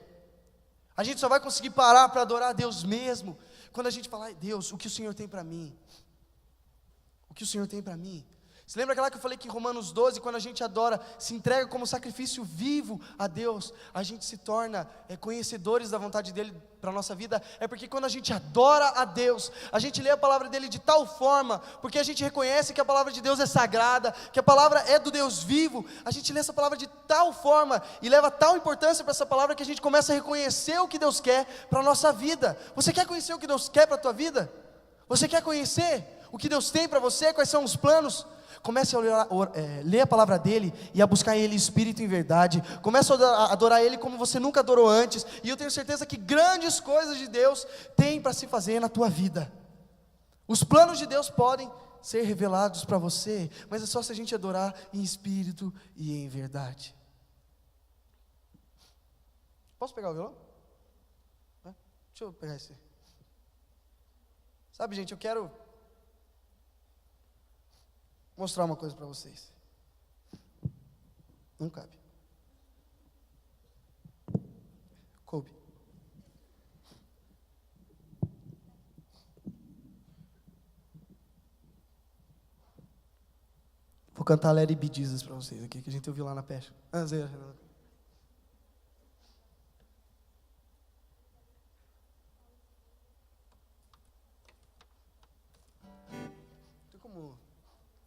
A gente só vai conseguir parar para adorar a Deus mesmo, quando a gente falar, Deus, o que o Senhor tem para mim? O que o Senhor tem para mim? Você lembra aquela que eu falei que em Romanos 12, quando a gente adora, se entrega como sacrifício vivo a Deus, a gente se torna conhecedores da vontade dEle para a nossa vida? É porque quando a gente adora a Deus, a gente lê a palavra dEle de tal forma, porque a gente reconhece que a palavra de Deus é sagrada, que a palavra é do Deus vivo, a gente lê essa palavra de tal forma, e leva tal importância para essa palavra, que a gente começa a reconhecer o que Deus quer para a nossa vida. Você quer conhecer o que Deus quer para a tua vida? Você quer conhecer o que Deus tem para você? Quais são os planos? Comece a ler a palavra dele e a buscar ele em espírito e em verdade. Comece a adorar ele como você nunca adorou antes. E eu tenho certeza que grandes coisas de Deus tem para se fazer na tua vida. Os planos de Deus podem ser revelados para você, mas é só se a gente adorar em espírito e em verdade. Posso pegar o violão? Deixa eu pegar esse. Sabe, gente, eu quero mostrar uma coisa para vocês. Não cabe. Coube. Vou cantar Larry B. Jesus para vocês aqui, que a gente ouviu lá na peça.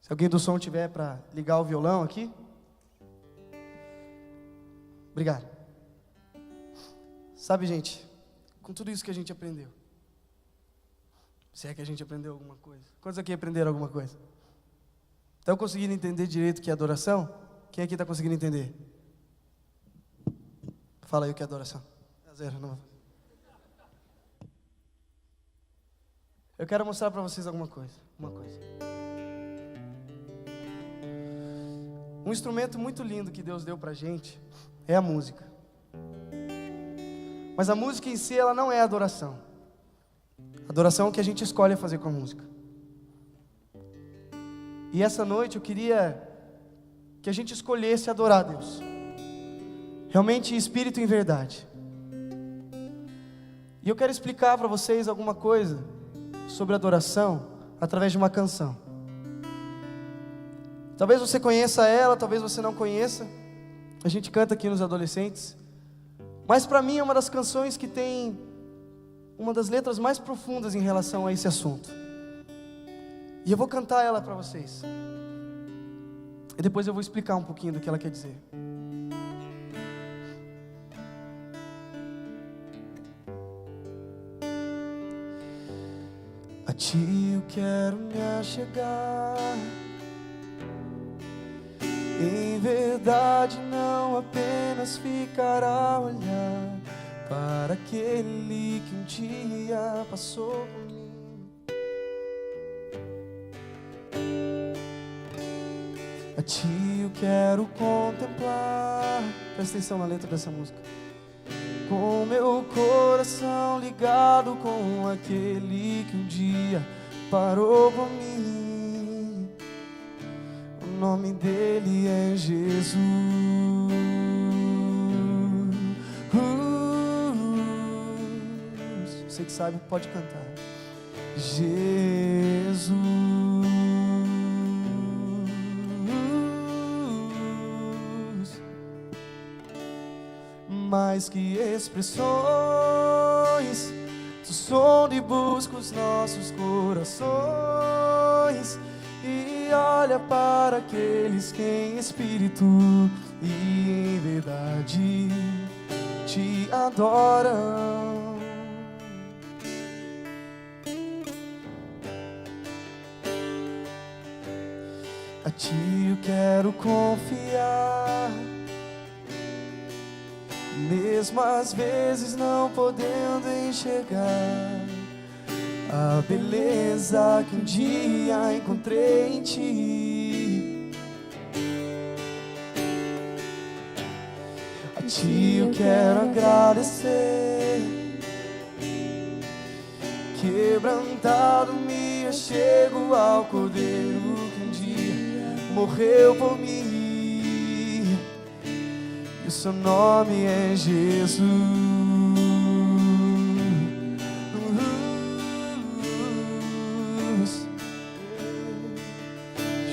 Se alguém do som tiver para ligar o violão aqui. Obrigado. Sabe, gente, com tudo isso que a gente aprendeu, se é que a gente aprendeu alguma coisa. Quantos aqui aprenderam alguma coisa? Estão conseguindo entender direito o que é adoração? Quem aqui está conseguindo entender? Fala aí o que é adoração. Zero, não. Eu quero mostrar para vocês alguma coisa. Uma coisa. Um instrumento muito lindo que Deus deu para a gente é a música. Mas a música em si, ela não é adoração. Adoração é o que a gente escolhe fazer com a música. E essa noite eu queria que a gente escolhesse adorar a Deus, realmente em espírito e em verdade. E eu quero explicar para vocês alguma coisa sobre adoração através de uma canção. Talvez você conheça ela, talvez você não conheça. A gente canta aqui nos adolescentes. Mas para mim é uma das canções que tem uma das letras mais profundas em relação a esse assunto. E eu vou cantar ela para vocês. E depois eu vou explicar um pouquinho do que ela quer dizer. A ti eu quero me achegar, em verdade, não apenas ficar a olhar para aquele que um dia passou por mim. A ti eu quero contemplar. Presta atenção na letra dessa música. Com meu coração ligado com aquele que um dia parou por mim. O nome dele é Jesus. Você que sabe pode cantar. Jesus. Mais que expressões, tu sonda e busca os nossos corações e olha para aqueles que em espírito e em verdade te adoram. A ti eu quero confiar, mesmo às vezes não podendo enxergar a beleza que um dia encontrei em ti. A ti eu quero agradecer, quebrantado me achego ao Cordeiro que um dia morreu por mim. O seu nome é Jesus.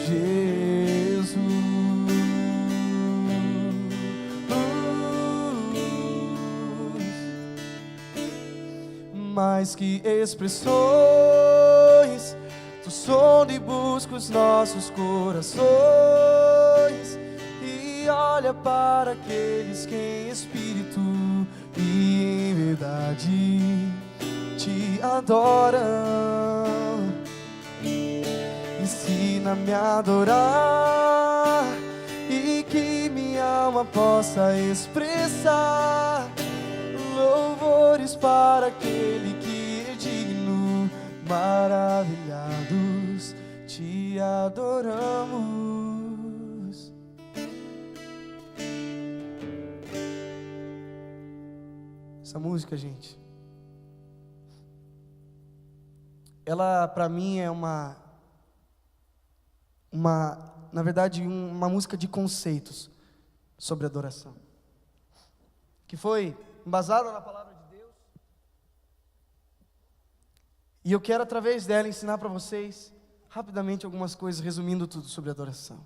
Jesus. Mais que expressões, tu sonda e busca os nossos corações e olha para aqueles que em espírito e em verdade te adoram. ensina-me a adorar, e que minha alma possa expressar louvores para aquele que é digno. Maravilhados te adoramos. Essa música, gente, ela para mim é na verdade, uma música de conceitos sobre adoração, que foi embasada na palavra de Deus, e eu quero através dela ensinar para vocês rapidamente algumas coisas, resumindo tudo sobre adoração.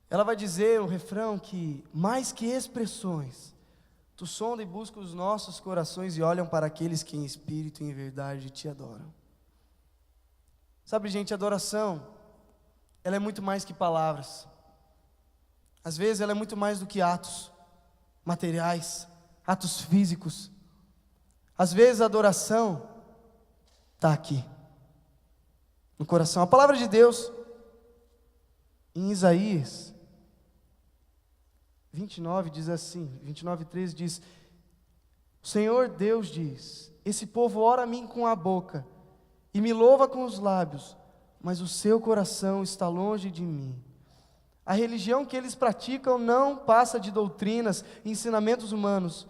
Ela vai dizer, o refrão, que mais que expressões, tu sonda e busca os nossos corações e olham para aqueles que em espírito e em verdade te adoram. Sabe, gente, adoração, ela é muito mais que palavras. Às vezes ela é muito mais do que atos materiais, atos físicos. Às vezes a adoração está aqui, no coração. A palavra de Deus, em Isaías 29 diz assim, 29:13 diz: o Senhor Deus diz, esse povo ora a mim com a boca e me louva com os lábios, mas o seu coração está longe de mim. A religião que eles praticam não passa de doutrinas e ensinamentos humanos,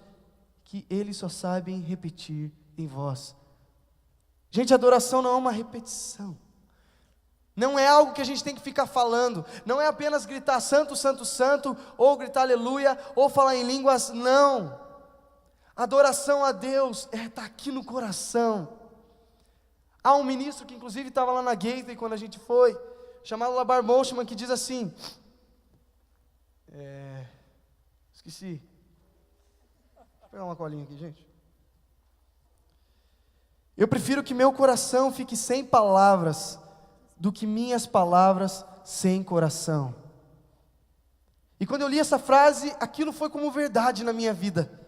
que eles só sabem repetir em voz. Gente, adoração não é uma repetição. Não é algo que a gente tem que ficar falando. Não é apenas gritar santo, santo, santo, ou gritar aleluia, ou falar em línguas. Não. Adoração a Deus está aqui no coração. Há um ministro que inclusive estava lá na Gateway quando a gente foi, chamado Labar Moshman, que diz assim, esqueci, vou pegar uma colinha aqui, gente. Eu prefiro que meu coração fique sem palavras do que minhas palavras sem coração. E quando eu li essa frase, aquilo foi como verdade na minha vida,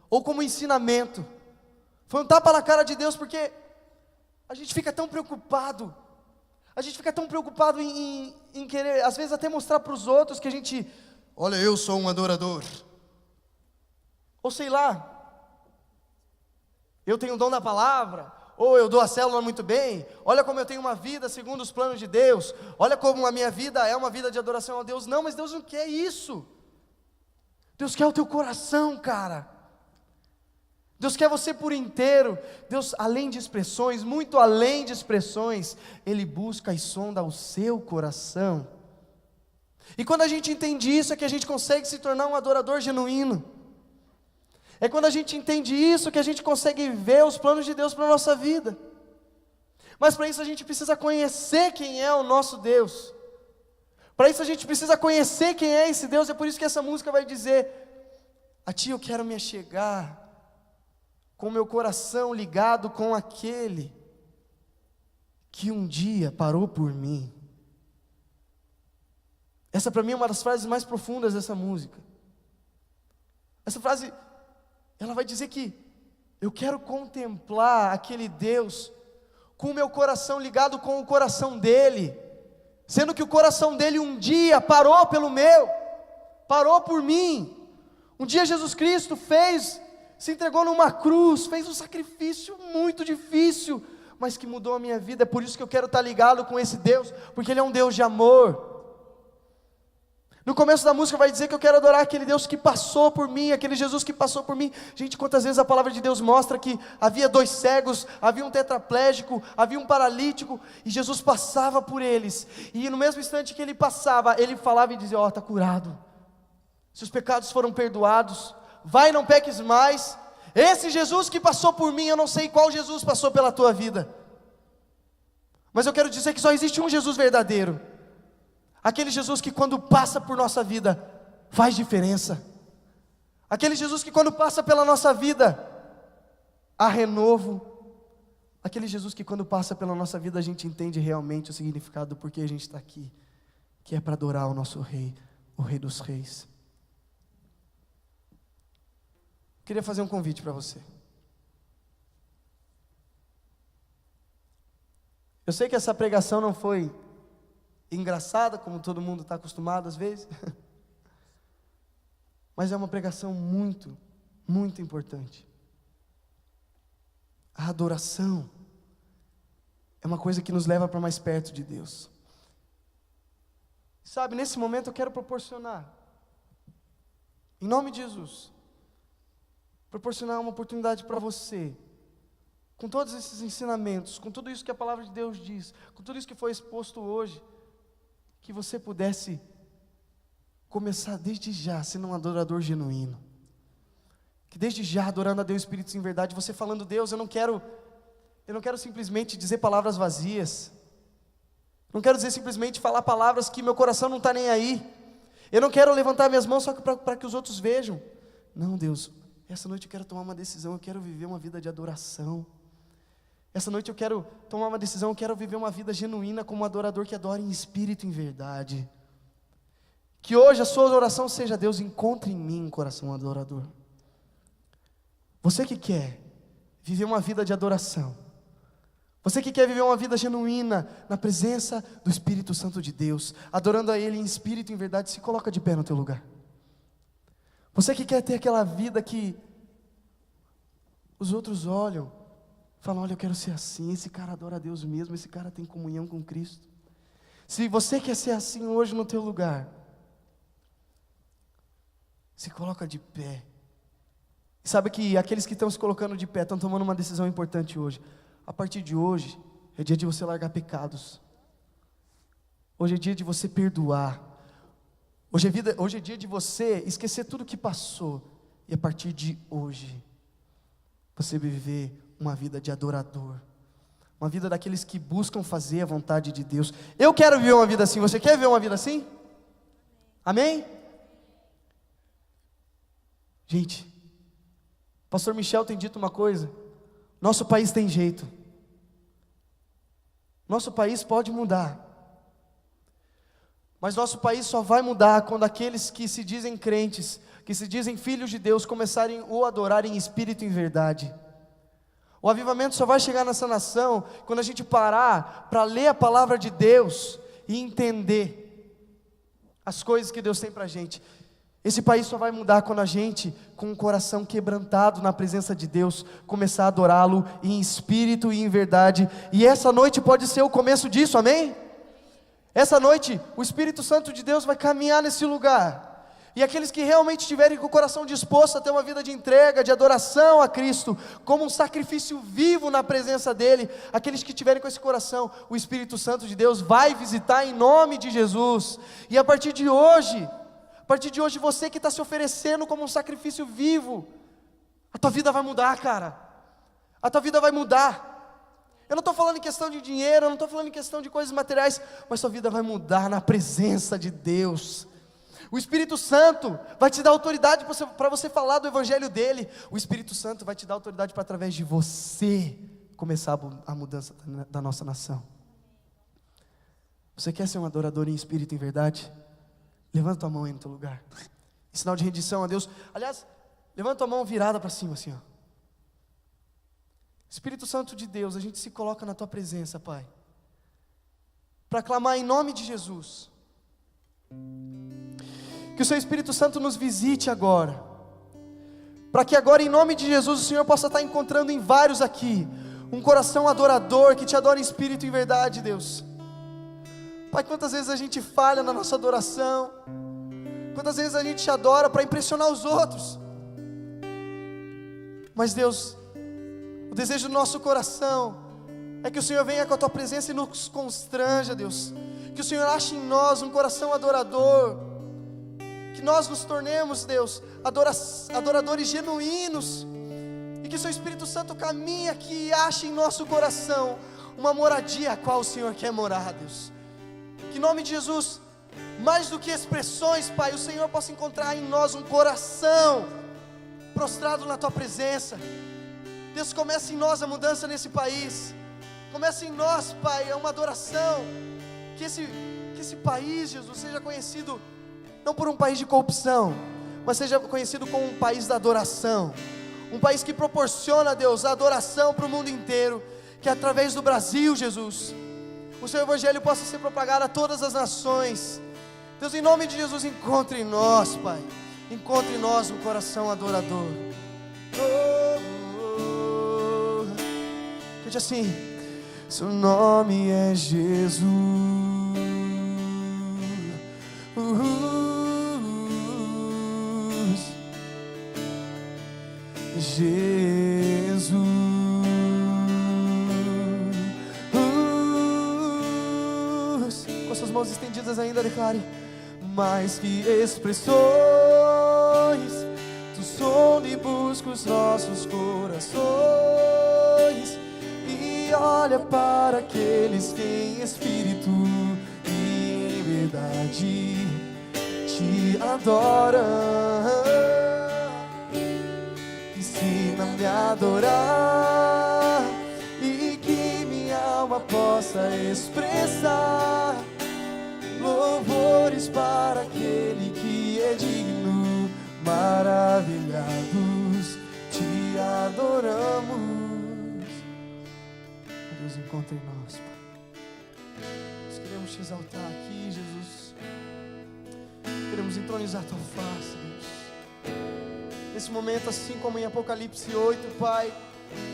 ou como ensinamento. Foi um tapa na cara de Deus, porque a gente fica tão preocupado, em querer, às vezes até mostrar para os outros que a gente, olha, eu sou um adorador, ou sei lá, eu tenho o dom da palavra, ou eu dou a célula muito bem, olha como eu tenho uma vida segundo os planos de Deus, olha como a minha vida é uma vida de adoração a Deus. Não, mas Deus não quer isso. Deus quer o teu coração, cara. Deus quer você por inteiro. Deus, além de expressões, muito além de expressões, Ele busca e sonda o seu coração. E quando a gente entende isso, é que a gente consegue se tornar um adorador genuíno. É quando a gente entende isso que a gente consegue ver os planos de Deus para a nossa vida. Mas para isso a gente precisa conhecer quem é o nosso Deus. Para isso a gente precisa conhecer quem é esse Deus. É por isso que essa música vai dizer: a Ti eu quero me achegar, com meu coração ligado com aquele que um dia parou por mim. Essa para mim é uma das frases mais profundas dessa música. Essa frase, ela vai dizer que eu quero contemplar aquele Deus com o meu coração ligado com o coração dele, sendo que o coração dele um dia parou pelo meu, parou por mim. Um dia Jesus Cristo se entregou numa cruz, fez um sacrifício muito difícil, mas que mudou a minha vida. É por isso que eu quero estar ligado com esse Deus, porque Ele é um Deus de amor. No começo da música vai dizer que eu quero adorar aquele Deus que passou por mim, aquele Jesus que passou por mim. Gente, quantas vezes a palavra de Deus mostra que havia 2 cegos, havia um tetraplégico, havia um paralítico, e Jesus passava por eles, e no mesmo instante que Ele passava, Ele falava e dizia: ó, está curado, seus pecados foram perdoados, vai, não peques mais. Esse Jesus que passou por mim, eu não sei qual Jesus passou pela tua vida, mas eu quero dizer que só existe um Jesus verdadeiro. Aquele Jesus que quando passa por nossa vida, faz diferença. Aquele Jesus que quando passa pela nossa vida, há renovo. Aquele Jesus que quando passa pela nossa vida, a gente entende realmente o significado do porquê a gente está aqui, que é para adorar o nosso Rei, o Rei dos Reis. Queria fazer um convite para você. Eu sei que essa pregação não foi engraçada, como todo mundo está acostumado às vezes, mas é uma pregação muito, muito importante. A adoração é uma coisa que nos leva para mais perto de Deus. Sabe, nesse momento eu quero proporcionar, em nome de Jesus, proporcionar uma oportunidade para você, com todos esses ensinamentos, com tudo isso que a palavra de Deus diz, com tudo isso que foi exposto hoje, que você pudesse começar desde já sendo um adorador genuíno, que desde já adorando a Deus Espírito em verdade, você falando: Deus, eu não quero simplesmente dizer palavras vazias, não quero dizer simplesmente falar palavras que meu coração não está nem aí, eu não quero levantar minhas mãos só para que os outros vejam. Não, Deus, essa noite eu quero tomar uma decisão, eu quero viver uma vida de adoração. Essa noite eu quero tomar uma decisão, eu quero viver uma vida genuína como um adorador que adora em espírito e em verdade. Que hoje a sua oração seja: Deus, encontre em mim um coração adorador. Você que quer viver uma vida de adoração, você que quer viver uma vida genuína na presença do Espírito Santo de Deus, adorando a Ele em espírito e em verdade, se coloca de pé no teu lugar. Você que quer ter aquela vida que os outros olham, falam: olha, eu quero ser assim, esse cara adora a Deus mesmo, esse cara tem comunhão com Cristo. Se você quer ser assim hoje no teu lugar, se coloca de pé. Sabe que aqueles que estão se colocando de pé estão tomando uma decisão importante hoje. A partir de hoje, é dia de você largar pecados. Hoje é dia de você perdoar. Hoje é dia de você esquecer tudo que passou. E a partir de hoje, você viver uma vida de adorador. Uma vida daqueles que buscam fazer a vontade de Deus. Eu quero viver uma vida assim. Você quer viver uma vida assim? Amém? Gente, pastor Michel tem dito uma coisa: nosso país tem jeito, nosso país pode mudar, mas nosso país só vai mudar quando aqueles que se dizem crentes, que se dizem filhos de Deus, começarem o adorar em espírito e em verdade. O avivamento só vai chegar nessa nação quando a gente parar para ler a palavra de Deus e entender as coisas que Deus tem para a gente. Esse país só vai mudar quando a gente, com o coração quebrantado na presença de Deus, começar a adorá-lo em espírito e em verdade. E essa noite pode ser o começo disso, amém? Essa noite o Espírito Santo de Deus vai caminhar nesse lugar. E aqueles que realmente estiverem com o coração disposto a ter uma vida de entrega, de adoração a Cristo, como um sacrifício vivo na presença dEle, aqueles que estiverem com esse coração, o Espírito Santo de Deus vai visitar em nome de Jesus. E a partir de hoje, você que está se oferecendo como um sacrifício vivo, a tua vida vai mudar, cara. A tua vida vai mudar. Eu não estou falando em questão de dinheiro, eu não estou falando em questão de coisas materiais, mas sua vida vai mudar na presença de Deus. O Espírito Santo vai te dar autoridade para você falar do Evangelho dEle. O Espírito Santo vai te dar autoridade para, através de você, começar a mudança da nossa nação. Você quer ser um adorador em espírito e em verdade? Levanta tua mão aí no teu lugar, em sinal de rendição a Deus. Aliás, levanta tua mão virada para cima assim, ó. Espírito Santo de Deus, a gente se coloca na tua presença, Pai, para clamar em nome de Jesus. Que o seu Espírito Santo nos visite agora, para que agora em nome de Jesus o Senhor possa estar encontrando em vários aqui um coração adorador, que te adora em espírito e em verdade, Deus. Pai, quantas vezes a gente falha na nossa adoração, quantas vezes a gente te adora para impressionar os outros, mas Deus, o desejo do nosso coração é que o Senhor venha com a tua presença e nos constranja, Deus, que o Senhor ache em nós um coração adorador, que nós nos tornemos, Deus, adoradores genuínos, e que o seu Espírito Santo caminhe aqui e ache em nosso coração uma moradia a qual o Senhor quer morar, Deus. Que em nome de Jesus, mais do que expressões, Pai, o Senhor possa encontrar em nós um coração prostrado na tua presença. Deus, comece em nós a mudança nesse país. Comece em nós, Pai, uma adoração. Que esse país, Jesus, seja conhecido não por um país de corrupção, mas seja conhecido como um país da adoração. Um país que proporciona, Deus, a adoração para o mundo inteiro. Que através do Brasil, Jesus, o Seu Evangelho possa ser propagado a todas as nações. Deus, em nome de Jesus, encontre em nós, Pai, encontre em nós um coração adorador. Cante assim: Seu nome é Jesus, Jesus, com suas mãos estendidas ainda declare: mais que expressões, Tu sonda e busca os nossos corações, e olha para aqueles que em espírito e em verdade Te adoram. Ensina-me a adorar, e que minha alma possa expressar louvores para aquele que é digno. Maravilhados Te adoramos. Deus, encontre em nós, Pai. Nós queremos Te exaltar aqui, Jesus. Queremos entronizar Tua face, Deus. Nesse momento, assim como em Apocalipse 8, Pai,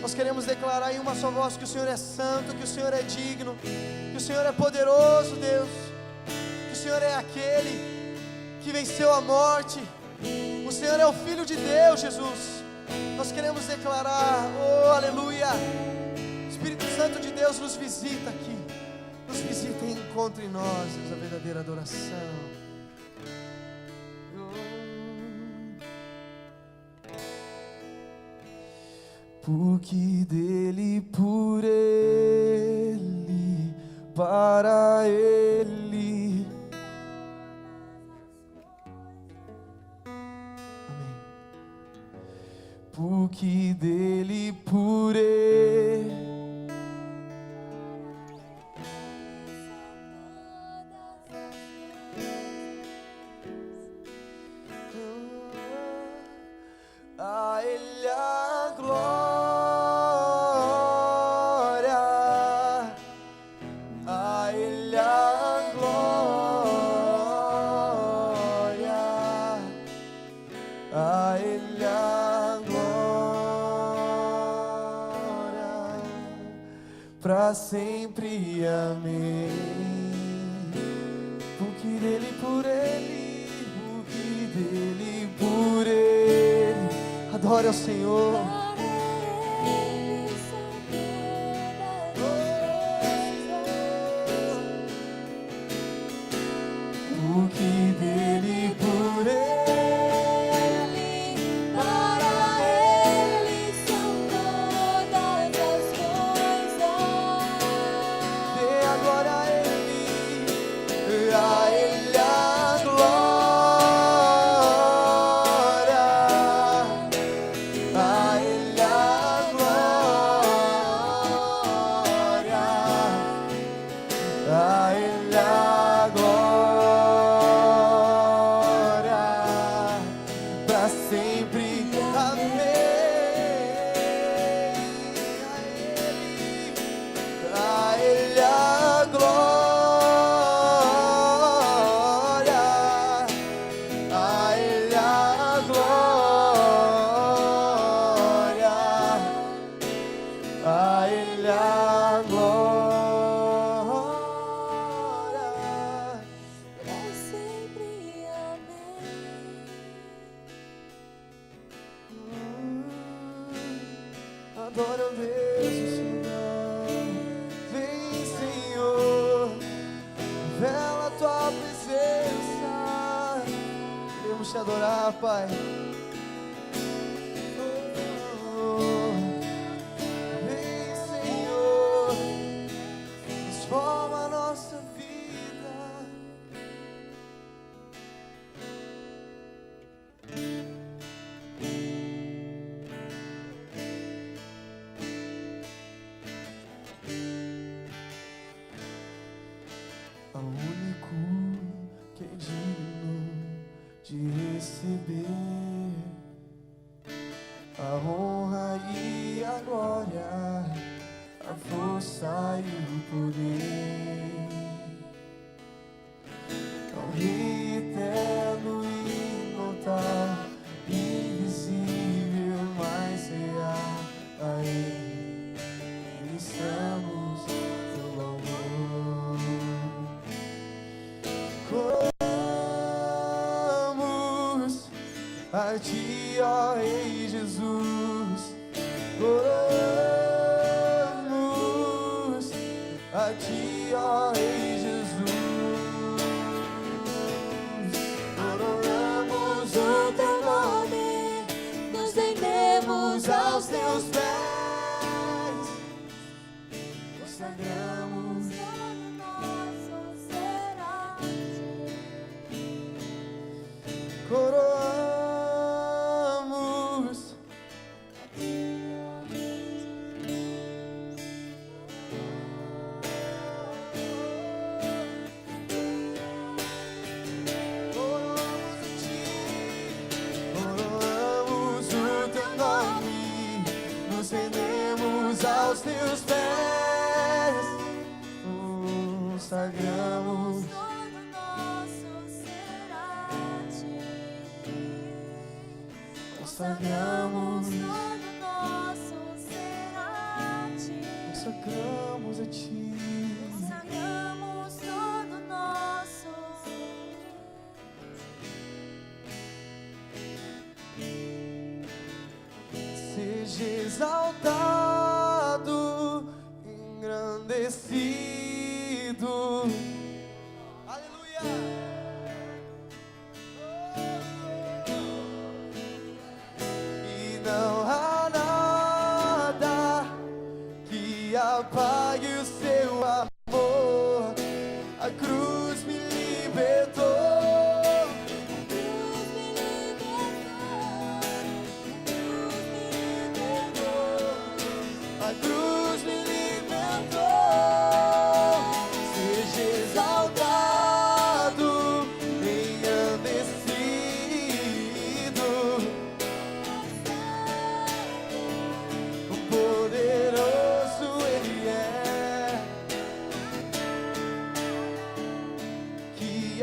nós queremos declarar em uma só voz que o Senhor é santo, que o Senhor é digno, que o Senhor é poderoso, Deus, que o Senhor é aquele que venceu a morte. O Senhor é o Filho de Deus, Jesus. Nós queremos declarar, oh aleluia, Espírito Santo de Deus nos visita aqui, nos visita e encontra em nós, Deus, a verdadeira adoração. Porque dele, por ele, para ele. Amém. Porque dele, por ele. A ele a glória. Para sempre, amém. Porque dele, por ele, porque dele, por ele. Adore ao Senhor. Porque dele, por ele. Adora a Deus nesse lugar. Vem, Senhor, revela a Tua presença. Queremos Te adorar, Pai. Vem, Senhor, transforma a nossa vida. O único que é digno de receber a honra e a glória, a força e o poder. a Ti, ó Rei Jesus, oramos, a Ti, ó Rei Jesus, oramos o Teu nome, nos rendemos aos Teus pés, consagramos todo nosso ser a Ti, coroamos. Aos Teus pés, consagramos todo nosso ser a Ti, consagramos todo nosso ser a Ti, consagramos a Ti, consagramos todo nosso. Seja exaltado, engrandecido, aleluia, e não há nada que apague o Seu amor, a cruz me libertou.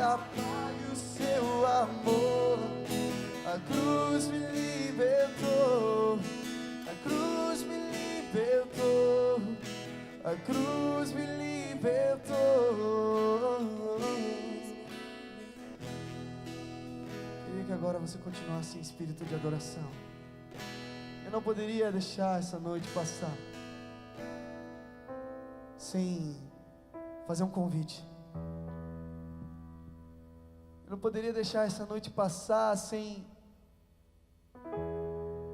Apague o Seu amor, a cruz me libertou, a cruz me libertou, a cruz me libertou. Queria que agora você continuasse em espírito de adoração. Eu não poderia deixar essa noite passar sem fazer um convite. Eu não poderia deixar essa noite passar sem,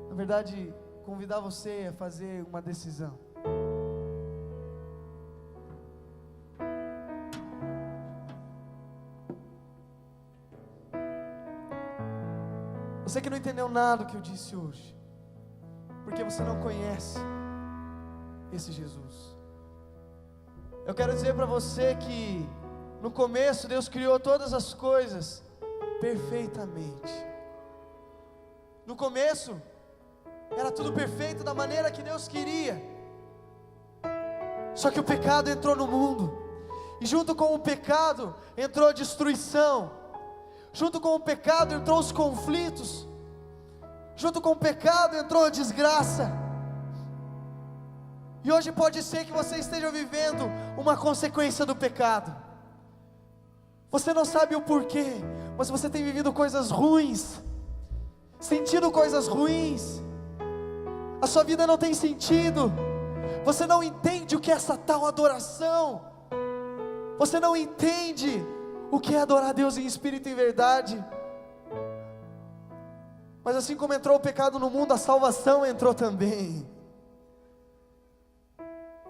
na verdade, convidar você a fazer uma decisão. Você que não entendeu nada do que eu disse hoje, porque você não conhece esse Jesus. Eu quero dizer para você que no começo Deus criou todas as coisas perfeitamente. No começo era tudo perfeito da maneira que Deus queria. Só que o pecado entrou no mundo, e junto com o pecado entrou a destruição, junto com o pecado entrou os conflitos, junto com o pecado entrou a desgraça. E hoje pode ser que você esteja vivendo uma consequência do pecado. Você não sabe o porquê, mas você tem vivido coisas ruins, sentido coisas ruins. A sua vida não tem sentido. Você não entende o que é essa tal adoração. Você não entende o que é adorar a Deus em espírito e em verdade. Mas assim como entrou o pecado no mundo, a salvação entrou também.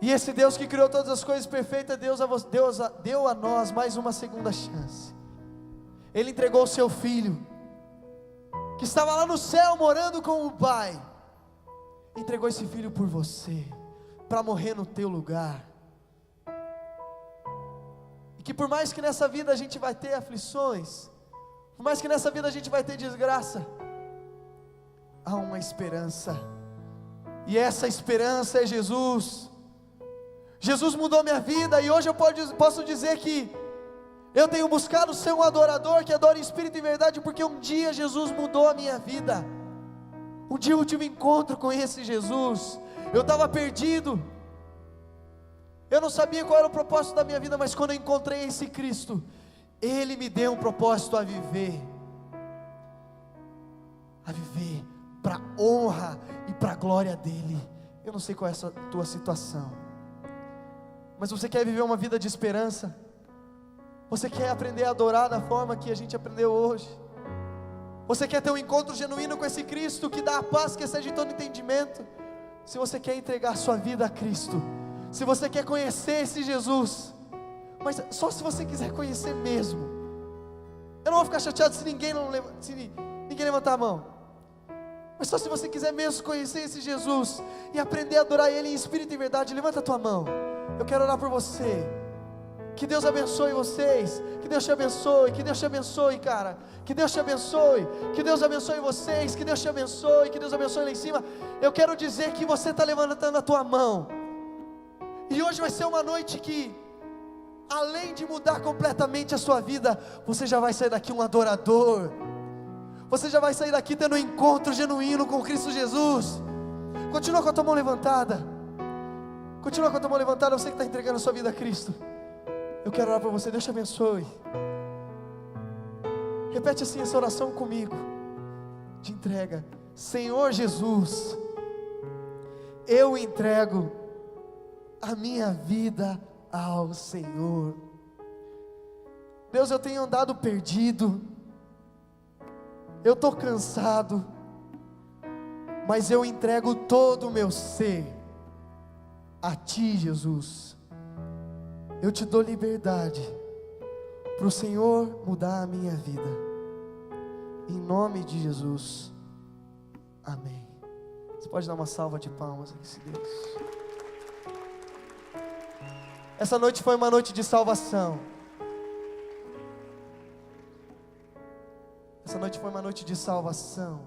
E esse Deus que criou todas as coisas perfeitas, Deus deu a nós mais uma segunda chance. Ele entregou o seu Filho, que estava lá no céu morando com o Pai. Entregou esse Filho por você, para morrer no teu lugar. E que por mais que nessa vida a gente vai ter aflições, por mais que nessa vida a gente vai ter desgraça, há uma esperança. E essa esperança é Jesus. Jesus mudou minha vida, e hoje eu posso dizer que eu tenho buscado ser um adorador que adora em espírito e verdade, porque um dia Jesus mudou a minha vida. Um dia eu tive um encontro com esse Jesus. Eu estava perdido, eu não sabia qual era o propósito da minha vida, mas quando eu encontrei esse Cristo, Ele me deu um propósito a viver. a viver para honra e para a glória dEle. Eu não sei qual é a tua situação, mas você quer viver uma vida de esperança? Você quer aprender a adorar da forma que a gente aprendeu hoje? Você quer ter um encontro genuíno com esse Cristo que dá a paz que excede todo entendimento? Se você quer entregar sua vida a Cristo, se você quer conhecer esse Jesus, mas só se você quiser conhecer mesmo, eu não vou ficar chateado se ninguém levantar a mão, mas só se você quiser mesmo conhecer esse Jesus e aprender a adorar Ele em espírito e verdade, levanta a tua mão. Eu quero orar por você. Que Deus abençoe vocês, que Deus te abençoe, que Deus te abençoe, cara, que Deus te abençoe, que Deus abençoe vocês, que Deus te abençoe, que Deus abençoe lá em cima. Eu quero dizer que você está levantando a tua mão, e hoje vai ser uma noite que, além de mudar completamente a sua vida, você já vai sair daqui um adorador, você já vai sair daqui tendo um encontro genuíno com Cristo Jesus. Continua com a tua mão levantada, continua com a tua mão levantada, você que está entregando a sua vida a Cristo. Eu quero orar por você. Deus te abençoe. Repete assim essa oração comigo, de entrega. Senhor Jesus, eu entrego a minha vida ao Senhor. Deus, eu tenho andado perdido, eu estou cansado, mas eu entrego todo o meu ser a Ti, Jesus. Eu te dou liberdade para o Senhor mudar a minha vida, em nome de Jesus, amém. Você pode dar uma salva de palmas a esse Deus. Essa noite foi uma noite de salvação. Essa noite foi uma noite de salvação.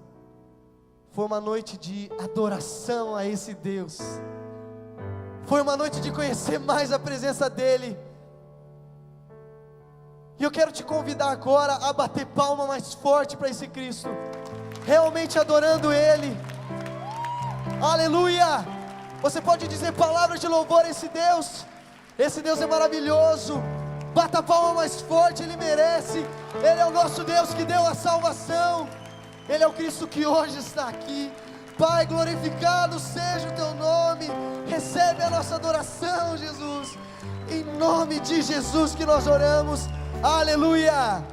Foi uma noite de adoração a esse Deus. Foi uma noite de conhecer mais a presença dEle. E eu quero te convidar agora a bater palma mais forte para esse Cristo, realmente adorando Ele. Aleluia! Você pode dizer palavras de louvor a esse Deus. Esse Deus é maravilhoso. Bata a palma mais forte, Ele merece. Ele é o nosso Deus que deu a salvação. Ele é o Cristo que hoje está aqui. Pai, glorificado seja o Teu nome. Recebe a nossa adoração, Jesus. Em nome de Jesus que nós oramos. Aleluia.